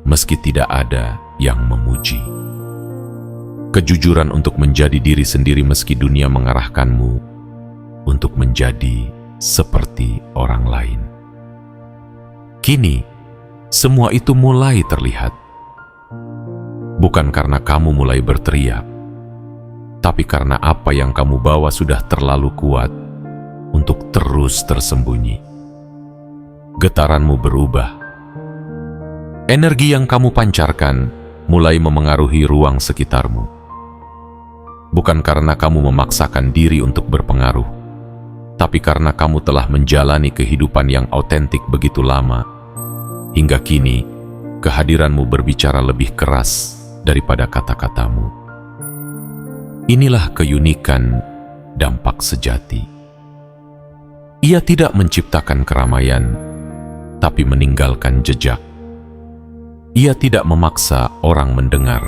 meski tidak ada yang memuji. Kejujuran untuk menjadi diri sendiri meski dunia mengarahkanmu untuk menjadi seperti orang lain. Kini, semua itu mulai terlihat. Bukan karena kamu mulai berteriak, tapi karena apa yang kamu bawa sudah terlalu kuat untuk terus tersembunyi. Getaranmu berubah. Energi yang kamu pancarkan mulai memengaruhi ruang sekitarmu. Bukan karena kamu memaksakan diri untuk berpengaruh, tapi karena kamu telah menjalani kehidupan yang autentik begitu lama, hingga kini kehadiranmu berbicara lebih keras daripada kata-katamu. Inilah keunikan dampak sejati. Ia tidak menciptakan keramaian, tapi meninggalkan jejak. Ia tidak memaksa orang mendengar,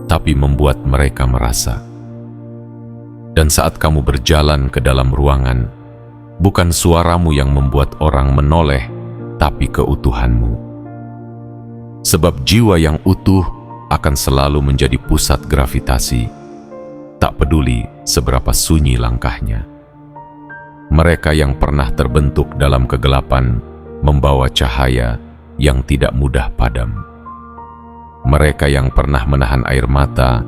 tapi membuat mereka merasa. Dan saat kamu berjalan ke dalam ruangan, bukan suaramu yang membuat orang menoleh, tapi keutuhanmu. Sebab jiwa yang utuh akan selalu menjadi pusat gravitasi, tak peduli seberapa sunyi langkahnya. Mereka yang pernah terbentuk dalam kegelapan membawa cahaya yang tidak mudah padam. Mereka yang pernah menahan air mata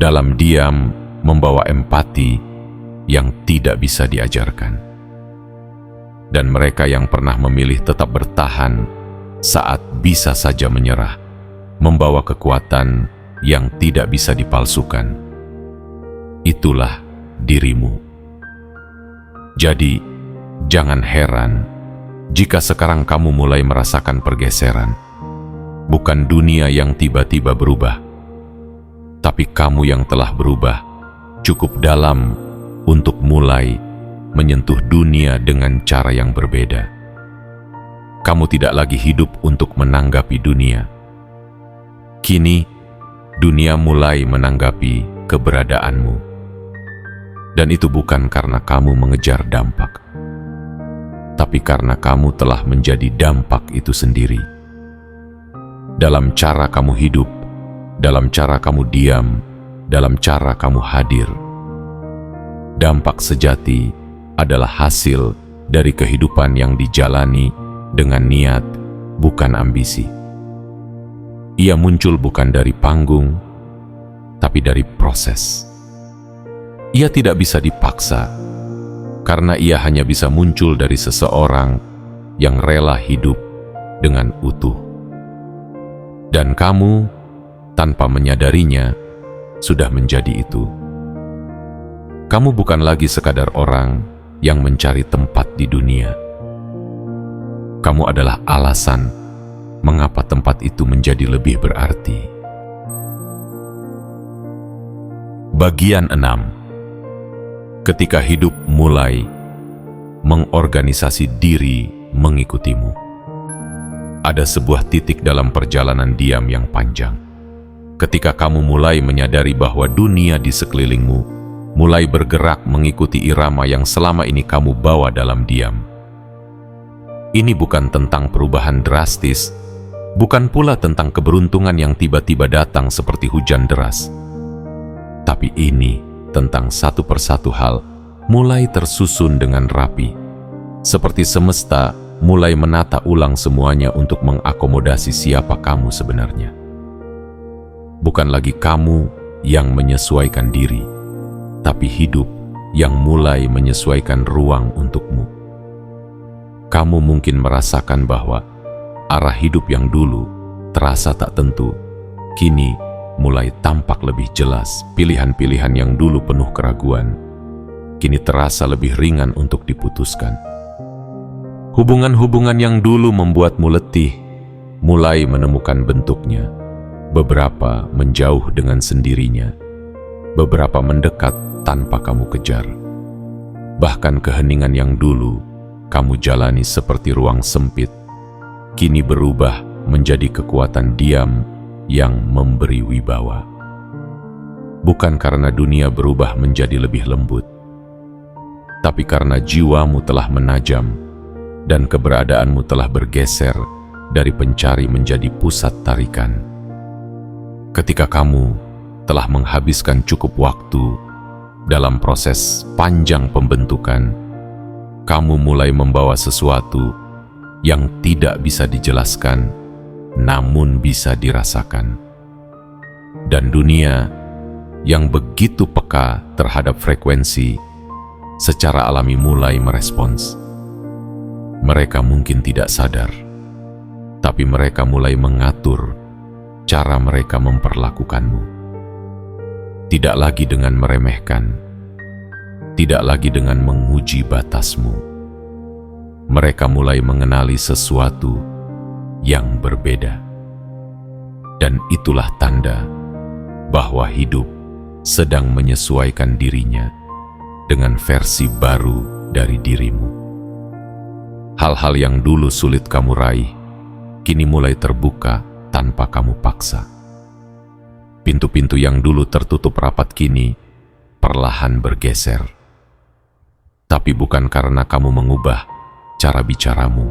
dalam diam membawa empati yang tidak bisa diajarkan. Dan mereka yang pernah memilih tetap bertahan saat bisa saja menyerah membawa kekuatan yang tidak bisa dipalsukan. Itulah dirimu. Jadi, jangan heran jika sekarang kamu mulai merasakan pergeseran. Bukan dunia yang tiba-tiba berubah, tapi kamu yang telah berubah cukup dalam untuk mulai menyentuh dunia dengan cara yang berbeda. Kamu tidak lagi hidup untuk menanggapi dunia. Kini, dunia mulai menanggapi keberadaanmu. Dan itu bukan karena kamu mengejar dampak, tapi karena kamu telah menjadi dampak itu sendiri. Dalam cara kamu hidup, dalam cara kamu diam, dalam cara kamu hadir. Dampak sejati adalah hasil dari kehidupan yang dijalani dengan niat, bukan ambisi. Ia muncul bukan dari panggung, tapi dari proses. Ia tidak bisa dipaksa, karena ia hanya bisa muncul dari seseorang yang rela hidup dengan utuh. Dan kamu, tanpa menyadarinya, sudah menjadi itu. Kamu bukan lagi sekadar orang yang mencari tempat di dunia. Kamu adalah alasan mengapa tempat itu menjadi lebih berarti. Bagian 6. Ketika hidup mulai mengorganisasi diri mengikutimu. Ada sebuah titik dalam perjalanan diam yang panjang. Ketika kamu mulai menyadari bahwa dunia di sekelilingmu mulai bergerak mengikuti irama yang selama ini kamu bawa dalam diam. Ini bukan tentang perubahan drastis, bukan pula tentang keberuntungan yang tiba-tiba datang seperti hujan deras. Tapi ini tentang satu persatu hal mulai tersusun dengan rapi, seperti semesta mulai menata ulang semuanya untuk mengakomodasi siapa kamu sebenarnya. Bukan lagi kamu yang menyesuaikan diri, tapi hidup yang mulai menyesuaikan ruang untukmu. Kamu mungkin merasakan bahwa arah hidup yang dulu terasa tak tentu, kini mulai tampak lebih jelas. Pilihan-pilihan yang dulu penuh keraguan, kini terasa lebih ringan untuk diputuskan. Hubungan-hubungan yang dulu membuatmu letih, mulai menemukan bentuknya. Beberapa menjauh dengan sendirinya, beberapa mendekat tanpa kamu kejar. Bahkan keheningan yang dulu kamu jalani seperti ruang sempit, kini berubah menjadi kekuatan diam yang memberi wibawa. Bukan karena dunia berubah menjadi lebih lembut, tapi karena jiwamu telah menajam dan keberadaanmu telah bergeser dari pencari menjadi pusat tarikan. Ketika kamu telah menghabiskan cukup waktu dalam proses panjang pembentukan, kamu mulai membawa sesuatu yang tidak bisa dijelaskan, namun bisa dirasakan. Dan dunia yang begitu peka terhadap frekuensi, secara alami mulai merespons. Mereka mungkin tidak sadar, tapi mereka mulai mengatur cara mereka memperlakukanmu. Tidak lagi dengan meremehkan, tidak lagi dengan menguji batasmu. Mereka mulai mengenali sesuatu yang berbeda. Dan itulah tanda bahwa hidup sedang menyesuaikan dirinya dengan versi baru dari dirimu. Hal-hal yang dulu sulit kamu raih, kini mulai terbuka tanpa kamu paksa. Pintu-pintu yang dulu tertutup rapat kini perlahan bergeser. Tapi bukan karena kamu mengubah cara bicaramu,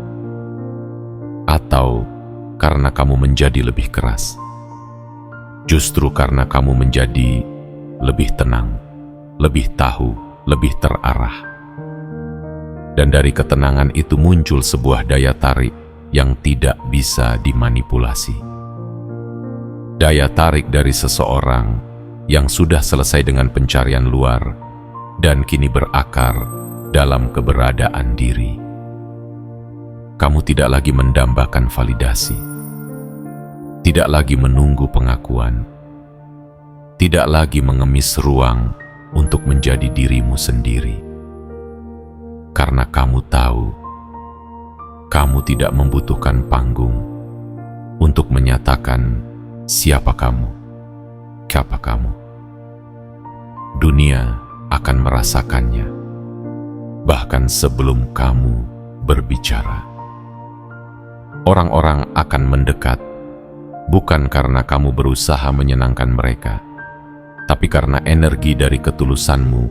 atau karena kamu menjadi lebih keras. Justru karena kamu menjadi lebih tenang, lebih tahu, lebih terarah. Dan dari ketenangan itu muncul sebuah daya tarik yang tidak bisa dimanipulasi. Daya tarik dari seseorang yang sudah selesai dengan pencarian luar dan kini berakar dalam keberadaan diri. Kamu tidak lagi mendambakan validasi, tidak lagi menunggu pengakuan, tidak lagi mengemis ruang untuk menjadi dirimu sendiri. Karena kamu tahu, kamu tidak membutuhkan panggung untuk menyatakan siapa kamu, siapa kamu. Dunia akan merasakannya, bahkan sebelum kamu berbicara. Orang-orang akan mendekat, bukan karena kamu berusaha menyenangkan mereka, tapi karena energi dari ketulusanmu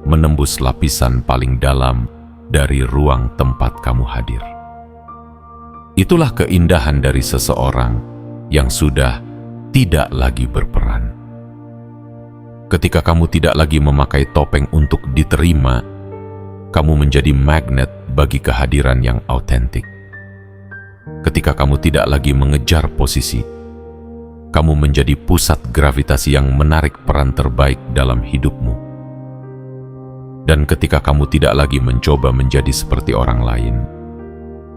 menembus lapisan paling dalam dari ruang tempat kamu hadir. Itulah keindahan dari seseorang yang sudah tidak lagi berperan. Ketika kamu tidak lagi memakai topeng untuk diterima, kamu menjadi magnet bagi kehadiran yang autentik. Ketika kamu tidak lagi mengejar posisi, kamu menjadi pusat gravitasi yang menarik peran terbaik dalam hidupmu. Dan ketika kamu tidak lagi mencoba menjadi seperti orang lain,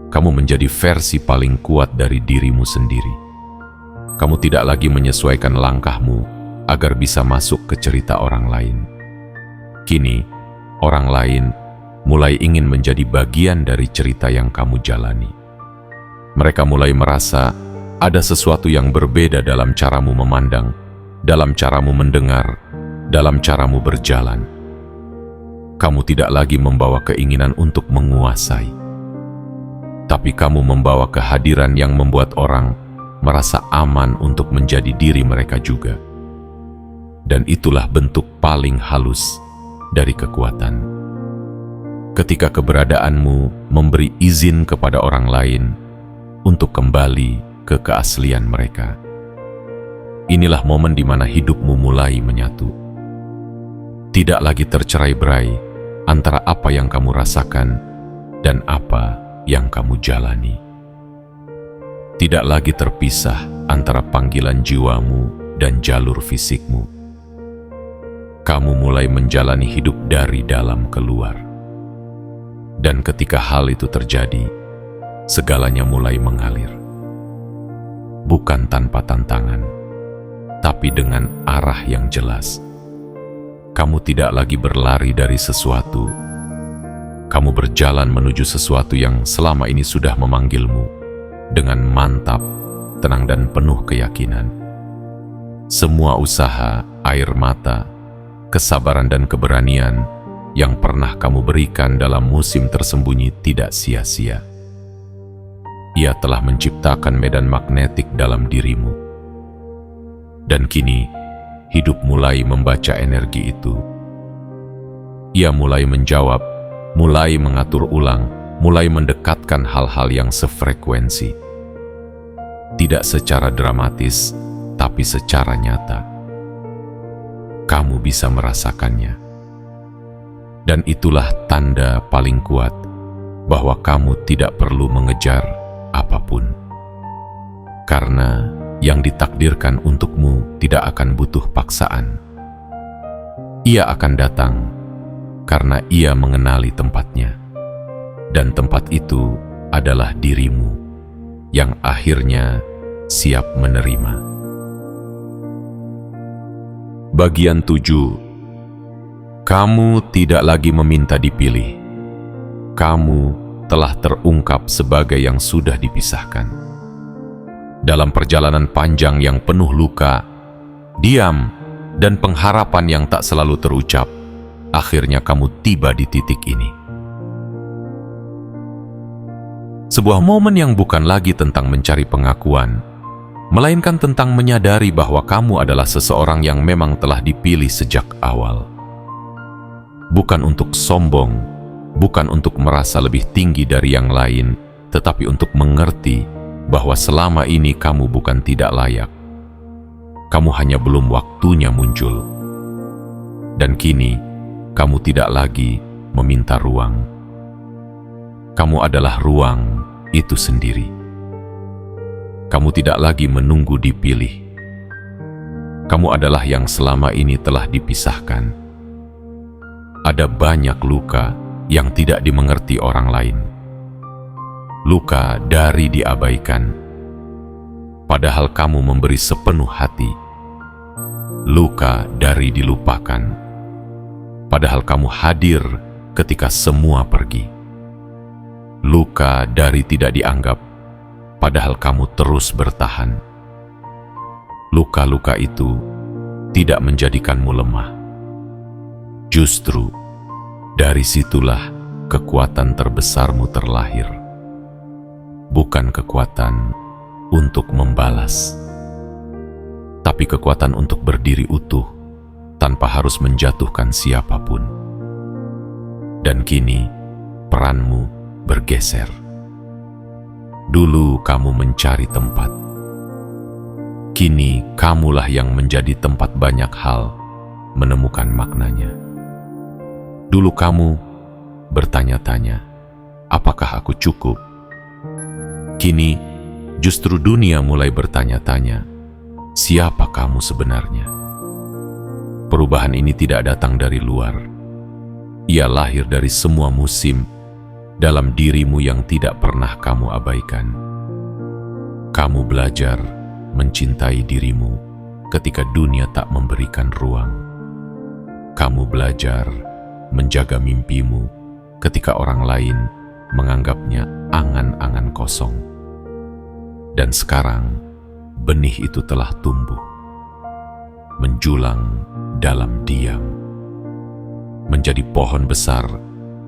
kamu menjadi versi paling kuat dari dirimu sendiri. Kamu tidak lagi menyesuaikan langkahmu agar bisa masuk ke cerita orang lain. Kini, orang lain mulai ingin menjadi bagian dari cerita yang kamu jalani. Mereka mulai merasa ada sesuatu yang berbeda dalam caramu memandang, dalam caramu mendengar, dalam caramu berjalan. Kamu tidak lagi membawa keinginan untuk menguasai, tapi kamu membawa kehadiran yang membuat orang merasa aman untuk menjadi diri mereka juga. Dan itulah bentuk paling halus dari kekuatan. Ketika keberadaanmu memberi izin kepada orang lain untuk kembali ke keaslian mereka. Inilah momen di mana hidupmu mulai menyatu. Tidak lagi tercerai-berai antara apa yang kamu rasakan dan apa yang kamu jalani. Tidak lagi terpisah antara panggilan jiwamu dan jalur fisikmu. Kamu mulai menjalani hidup dari dalam keluar. Dan ketika hal itu terjadi, segalanya mulai mengalir. bukan tanpa tantangan, tapi dengan arah yang jelas. Kamu tidak lagi berlari dari sesuatu. Kamu berjalan menuju sesuatu yang selama ini sudah memanggilmu dengan mantap, tenang, dan penuh keyakinan. Semua usaha, air mata, kesabaran, dan keberanian yang pernah kamu berikan dalam musim tersembunyi tidak sia-sia. Ia telah menciptakan medan magnetik dalam dirimu. Dan kini, hidup mulai membaca energi itu. Ia mulai menjawab, mulai mengatur ulang, mulai mendekatkan hal-hal yang sefrekuensi. Tidak secara dramatis, tapi secara nyata. Kamu bisa merasakannya. Dan itulah tanda paling kuat bahwa kamu tidak perlu mengejar apapun. Karena yang ditakdirkan untukmu tidak akan butuh paksaan. Ia akan datang karena ia mengenali tempatnya. Dan tempat itu adalah dirimu yang akhirnya siap menerima. Bagian 7. Kamu tidak lagi meminta dipilih. Kamu telah terungkap sebagai yang sudah dipisahkan. Dalam perjalanan panjang yang penuh luka, diam, dan pengharapan yang tak selalu terucap, akhirnya kamu tiba di titik ini. Sebuah momen yang bukan lagi tentang mencari pengakuan, melainkan tentang menyadari bahwa kamu adalah seseorang yang memang telah dipilih sejak awal. Bukan untuk sombong, bukan untuk merasa lebih tinggi dari yang lain, tetapi untuk mengerti bahwa selama ini kamu bukan tidak layak. Kamu hanya belum waktunya muncul. Dan kini, kamu tidak lagi meminta ruang. Kamu adalah ruang itu sendiri. Kamu tidak lagi menunggu dipilih. Kamu adalah yang selama ini telah dipisahkan. Ada banyak luka yang tidak dimengerti orang lain. Luka dari diabaikan, padahal kamu memberi sepenuh hati. Luka dari dilupakan, padahal kamu hadir ketika semua pergi. Luka dari tidak dianggap, padahal kamu terus bertahan. Luka-luka itu tidak menjadikanmu lemah. Justru dari situlah kekuatan terbesarmu terlahir. Bukan kekuatan untuk membalas, tapi kekuatan untuk berdiri utuh tanpa harus menjatuhkan siapapun. Dan kini, peranmu bergeser. Dulu kamu mencari tempat. Kini kamulah yang menjadi tempat banyak hal menemukan maknanya. Dulu kamu bertanya-tanya, apakah aku cukup? Kini, justru dunia mulai bertanya-tanya, siapa kamu sebenarnya? Perubahan ini tidak datang dari luar. Ia lahir dari semua musim dalam dirimu yang tidak pernah kamu abaikan. Kamu belajar mencintai dirimu ketika dunia tak memberikan ruang. Kamu belajar menjaga mimpimu ketika orang lain menganggapnya angan-angan kosong. Dan sekarang, benih itu telah tumbuh, menjulang dalam diam, menjadi pohon besar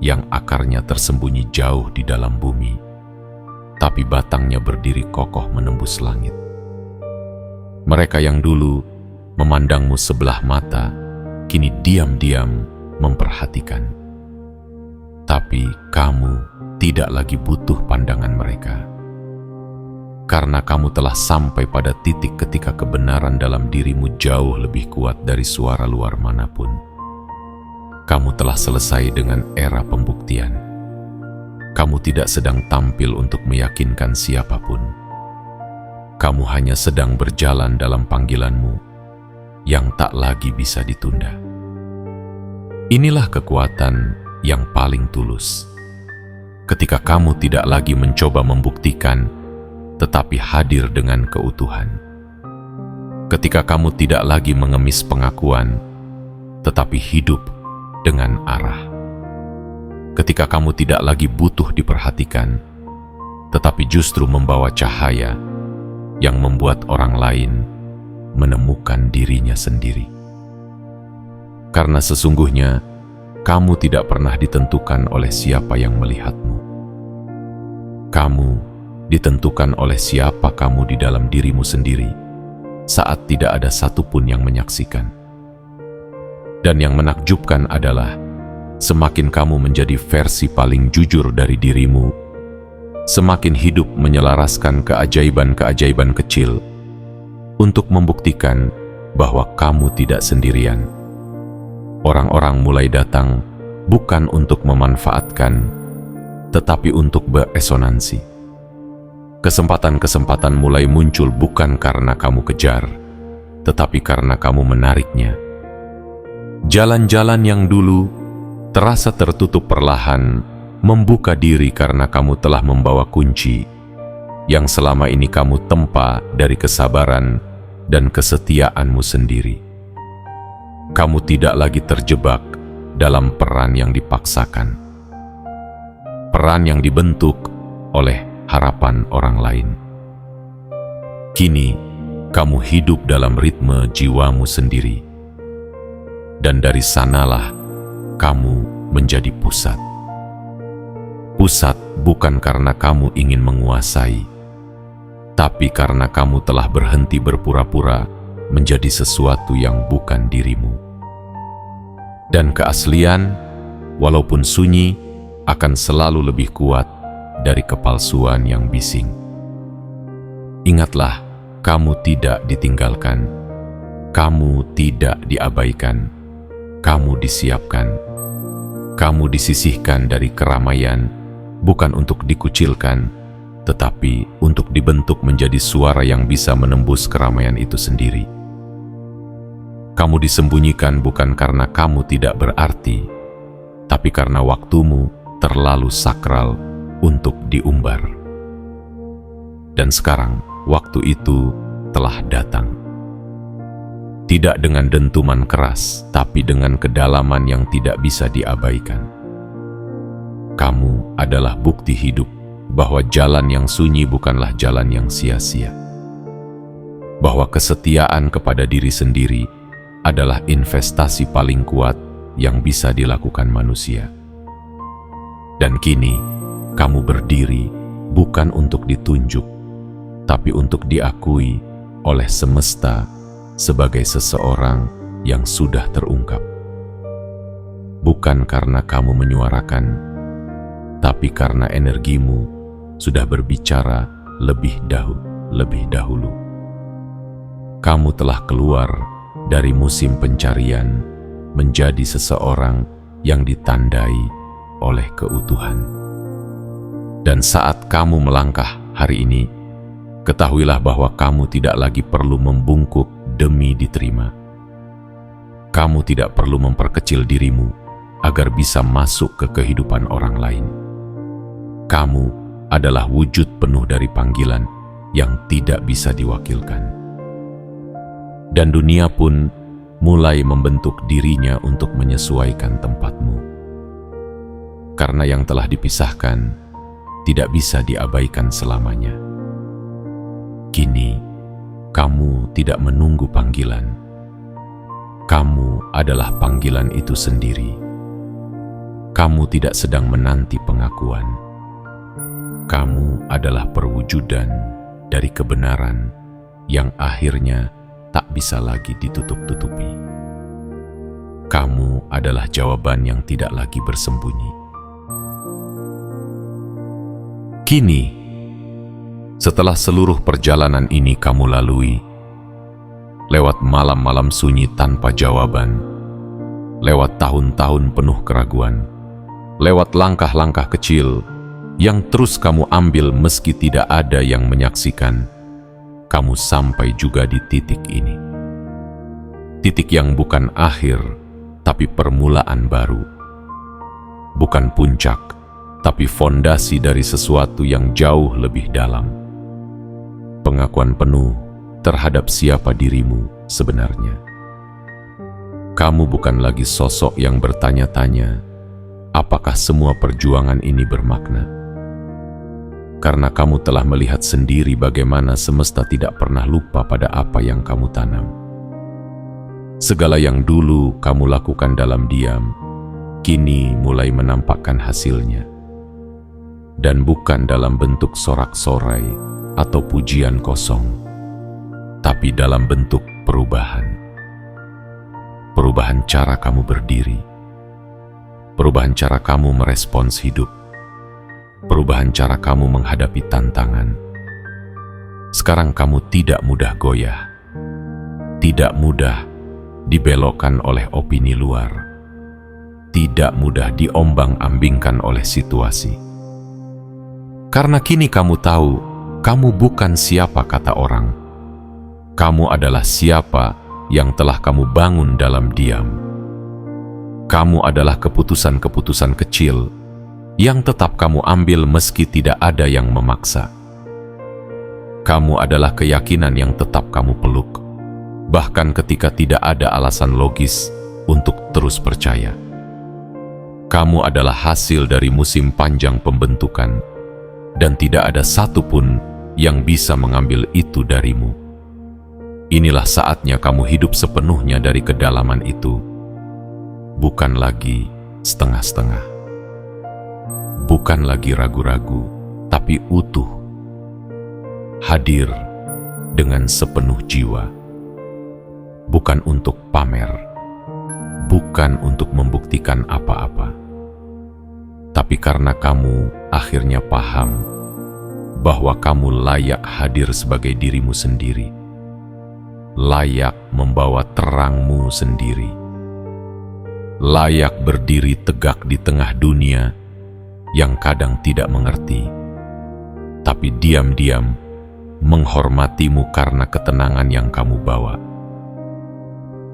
yang akarnya tersembunyi jauh di dalam bumi, tapi batangnya berdiri kokoh menembus langit. Mereka yang dulu memandangmu sebelah mata, kini diam-diam memperhatikan. Tapi kamu tidak lagi butuh pandangan mereka. Karena kamu telah sampai pada titik ketika kebenaran dalam dirimu jauh lebih kuat dari suara luar manapun. Kamu telah selesai dengan era pembuktian. Kamu tidak sedang tampil untuk meyakinkan siapapun. Kamu hanya sedang berjalan dalam panggilanmu yang tak lagi bisa ditunda. Inilah kekuatan yang paling tulus. Ketika kamu tidak lagi mencoba membuktikan, tetapi hadir dengan keutuhan. Ketika kamu tidak lagi mengemis pengakuan, tetapi hidup dengan arah. Ketika kamu tidak lagi butuh diperhatikan, tetapi justru membawa cahaya yang membuat orang lain menemukan dirinya sendiri. Karena sesungguhnya, kamu tidak pernah ditentukan oleh siapa yang melihatmu. Kamu ditentukan oleh siapa kamu di dalam dirimu sendiri saat tidak ada satupun yang menyaksikan. Dan yang menakjubkan adalah, semakin kamu menjadi versi paling jujur dari dirimu, semakin hidup menyelaraskan keajaiban-keajaiban kecil untuk membuktikan bahwa kamu tidak sendirian. Orang-orang mulai datang bukan untuk memanfaatkan, tetapi untuk beresonansi. Kesempatan-kesempatan mulai muncul bukan karena kamu kejar, tetapi karena kamu menariknya. Jalan-jalan yang dulu terasa tertutup perlahan membuka diri karena kamu telah membawa kunci yang selama ini kamu tempa dari kesabaran dan kesetiaanmu sendiri. Kamu tidak lagi terjebak dalam peran yang dipaksakan, peran yang dibentuk oleh harapan orang lain. Kini, kamu hidup dalam ritme jiwamu sendiri, dan dari sanalah kamu menjadi pusat. Pusat bukan karena kamu ingin menguasai, tapi karena kamu telah berhenti berpura-pura menjadi sesuatu yang bukan dirimu. Dan keaslian, walaupun sunyi, akan selalu lebih kuat dari kepalsuan yang bising. Ingatlah, kamu tidak ditinggalkan, kamu tidak diabaikan, kamu disiapkan, kamu disisihkan dari keramaian, bukan untuk dikucilkan, tetapi untuk dibentuk menjadi suara yang bisa menembus keramaian itu sendiri. Kamu disembunyikan bukan karena kamu tidak berarti, tapi karena waktumu terlalu sakral untuk diumbar. Dan sekarang, waktu itu telah datang. Tidak dengan dentuman keras, tapi dengan kedalaman yang tidak bisa diabaikan. Kamu adalah bukti hidup bahwa jalan yang sunyi bukanlah jalan yang sia-sia. Bahwa kesetiaan kepada diri sendiri adalah investasi paling kuat yang bisa dilakukan manusia. Dan kini, kamu berdiri bukan untuk ditunjuk, tapi untuk diakui oleh semesta sebagai seseorang yang sudah terungkap. Bukan karena kamu menyuarakan, tapi karena energimu sudah berbicara lebih dahulu. Kamu telah keluar dari musim pencarian menjadi seseorang yang ditandai oleh keutuhan. Dan saat kamu melangkah hari ini, ketahuilah bahwa kamu tidak lagi perlu membungkuk demi diterima. Kamu tidak perlu memperkecil dirimu agar bisa masuk ke kehidupan orang lain. Kamu adalah wujud penuh dari panggilan yang tidak bisa diwakilkan. Dan dunia pun mulai membentuk dirinya untuk menyesuaikan tempatmu. Karena yang telah dipisahkan tidak bisa diabaikan selamanya. Kini, kamu tidak menunggu panggilan. Kamu adalah panggilan itu sendiri. Kamu tidak sedang menanti pengakuan. Kamu adalah perwujudan dari kebenaran yang akhirnya tak bisa lagi ditutup-tutupi. Kamu adalah jawaban yang tidak lagi bersembunyi. Kini, setelah seluruh perjalanan ini kamu lalui, lewat malam-malam sunyi tanpa jawaban, lewat tahun-tahun penuh keraguan, lewat langkah-langkah kecil yang terus kamu ambil meski tidak ada yang menyaksikan, kamu sampai juga di titik ini. Titik yang bukan akhir, tapi permulaan baru. Bukan puncak, tapi fondasi dari sesuatu yang jauh lebih dalam. pengakuan penuh terhadap siapa dirimu sebenarnya. Kamu bukan lagi sosok yang bertanya-tanya, apakah semua perjuangan ini bermakna? Karena kamu telah melihat sendiri bagaimana semesta tidak pernah lupa pada apa yang kamu tanam. Segala yang dulu kamu lakukan dalam diam, kini mulai menampakkan hasilnya. Dan bukan dalam bentuk sorak-sorai atau pujian kosong, tapi dalam bentuk perubahan. Perubahan cara kamu berdiri, perubahan cara kamu merespons hidup, perubahan cara kamu menghadapi tantangan. Sekarang kamu tidak mudah goyah, tidak mudah dibelokkan oleh opini luar, tidak mudah diombang-ambingkan oleh situasi. Karena kini kamu tahu, kamu bukan siapa kata orang. Kamu adalah siapa yang telah kamu bangun dalam diam. Kamu adalah keputusan-keputusan kecil yang tetap kamu ambil meski tidak ada yang memaksa. Kamu adalah keyakinan yang tetap kamu peluk, bahkan ketika tidak ada alasan logis untuk terus percaya. Kamu adalah hasil dari musim panjang pembentukan, dan tidak ada satupun yang bisa mengambil itu darimu. Inilah saatnya kamu hidup sepenuhnya dari kedalaman itu, bukan lagi setengah-setengah, bukan lagi ragu-ragu, tapi utuh, hadir dengan sepenuh jiwa, bukan untuk pamer, bukan untuk membuktikan apa-apa, tapi karena kamu akhirnya paham bahwa kamu layak hadir sebagai dirimu sendiri, layak membawa terangmu sendiri, layak berdiri tegak di tengah dunia yang kadang tidak mengerti, tapi diam-diam menghormatimu karena ketenangan yang kamu bawa.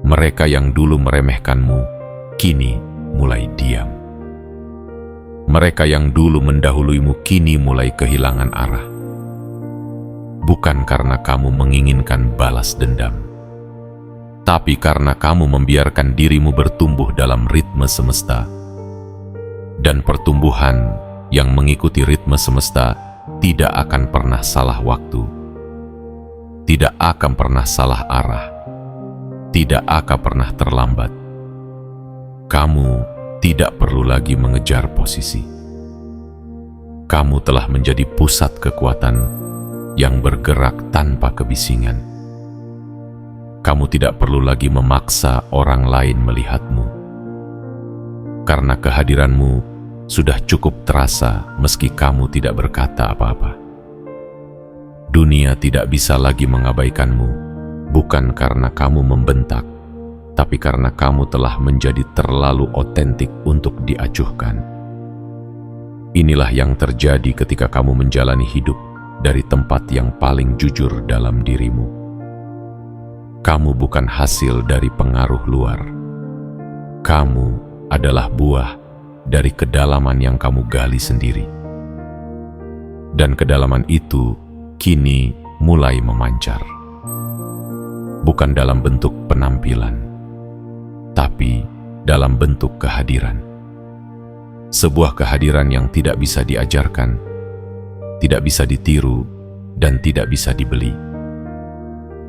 Mereka yang dulu meremehkanmu, kini mulai diam. Mereka yang dulu mendahuluimu, kini mulai kehilangan arah. Bukan karena kamu menginginkan balas dendam, tapi karena kamu membiarkan dirimu bertumbuh dalam ritme semesta. Dan pertumbuhan yang mengikuti ritme semesta tidak akan pernah salah waktu, tidak akan pernah salah arah, tidak akan pernah terlambat. Kamu tidak perlu lagi mengejar posisi. Kamu telah menjadi pusat kekuatan yang bergerak tanpa kebisingan. Kamu tidak perlu lagi memaksa orang lain melihatmu, karena kehadiranmu sudah cukup terasa meski kamu tidak berkata apa-apa. Dunia tidak bisa lagi mengabaikanmu, bukan karena kamu membentak, tapi karena kamu telah menjadi terlalu otentik untuk diacuhkan. Inilah yang terjadi ketika kamu menjalani hidup dari tempat yang paling jujur dalam dirimu. Kamu bukan hasil dari pengaruh luar. Kamu adalah buah dari kedalaman yang kamu gali sendiri. Dan kedalaman itu kini mulai memancar. Bukan dalam bentuk penampilan, tapi dalam bentuk kehadiran. Sebuah kehadiran yang tidak bisa diajarkan, tidak bisa ditiru, dan tidak bisa dibeli.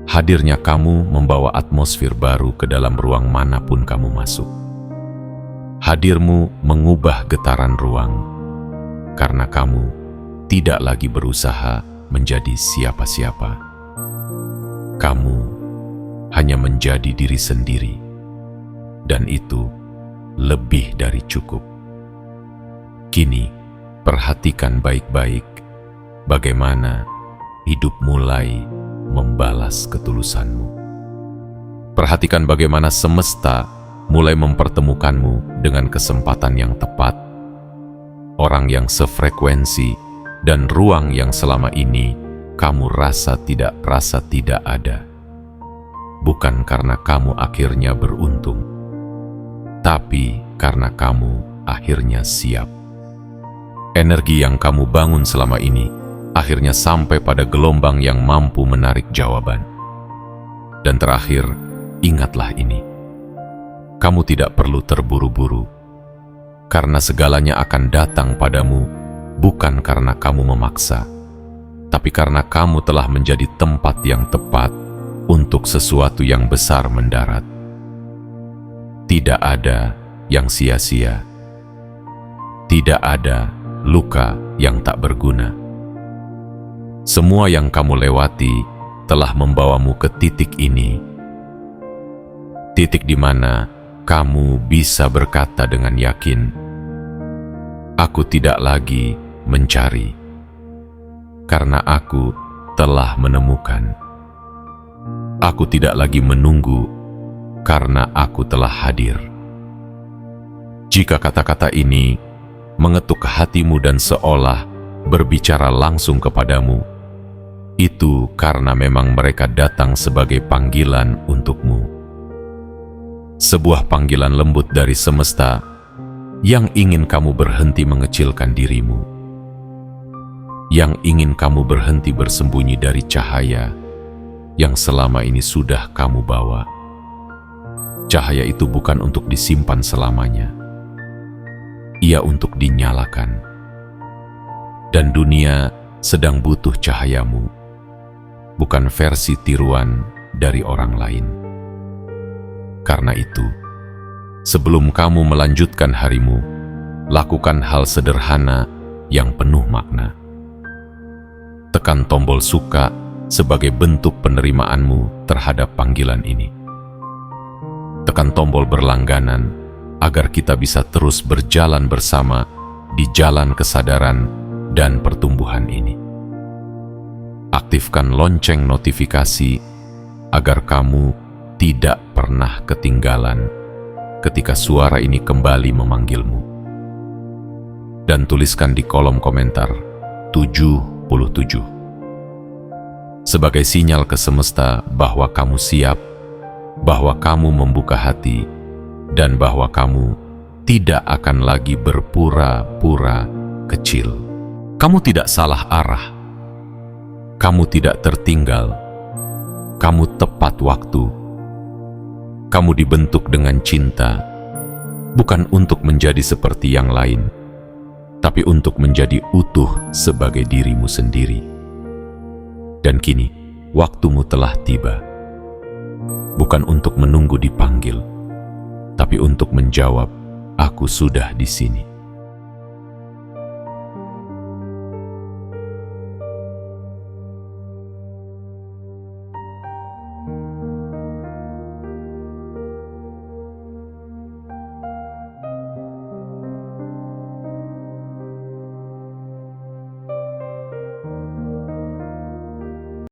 Hadirnya kamu membawa atmosfer baru ke dalam ruang manapun kamu masuk. Hadirmu mengubah getaran ruang, karena kamu tidak lagi berusaha menjadi siapa-siapa. Kamu hanya menjadi diri sendiri, dan itu lebih dari cukup. Kini, perhatikan baik-baik bagaimana hidup mulai membalas ketulusanmu. Perhatikan bagaimana semesta mulai mempertemukanmu dengan kesempatan yang tepat, orang yang sefrekuensi, dan ruang yang selama ini kamu rasa tidak ada. Bukan karena kamu akhirnya beruntung, tapi karena kamu akhirnya siap. Energi yang kamu bangun selama ini akhirnya sampai pada gelombang yang mampu menarik jawaban. Dan terakhir, ingatlah ini. Kamu tidak perlu terburu-buru, karena segalanya akan datang padamu bukan karena kamu memaksa, tapi karena kamu telah menjadi tempat yang tepat untuk sesuatu yang besar mendarat. Tidak ada yang sia-sia. Tidak ada luka yang tak berguna. Semua yang kamu lewati telah membawamu ke titik ini. Titik di mana kamu bisa berkata dengan yakin, "Aku tidak lagi mencari, karena aku telah menemukan. Aku tidak lagi menunggu, karena aku telah hadir." Jika kata-kata ini mengetuk hatimu dan seolah berbicara langsung kepadamu, itu karena memang mereka datang sebagai panggilan untukmu. Sebuah panggilan lembut dari semesta yang ingin kamu berhenti mengecilkan dirimu, yang ingin kamu berhenti bersembunyi dari cahaya yang selama ini sudah kamu bawa. Cahaya itu bukan untuk disimpan selamanya, ia untuk dinyalakan. Dan dunia sedang butuh cahayamu, bukan versi tiruan dari orang lain. Karena itu, sebelum kamu melanjutkan harimu, lakukan hal sederhana yang penuh makna. Tekan tombol suka sebagai bentuk penerimaanmu terhadap panggilan ini. Tekan tombol berlangganan agar kita bisa terus berjalan bersama di jalan kesadaran dan pertumbuhan ini. Aktifkan lonceng notifikasi agar kamu tidak pernah ketinggalan ketika suara ini kembali memanggilmu. Dan tuliskan di kolom komentar 77 sebagai sinyal ke semesta bahwa kamu siap, bahwa kamu membuka hati, dan bahwa kamu tidak akan lagi berpura-pura kecil. Kamu tidak salah arah. Kamu tidak tertinggal. Kamu tepat waktu. Kamu dibentuk dengan cinta, bukan untuk menjadi seperti yang lain, tapi untuk menjadi utuh sebagai dirimu sendiri. Dan kini, waktumu telah tiba. Bukan untuk menunggu dipanggil, tapi untuk menjawab, "Aku sudah di sini."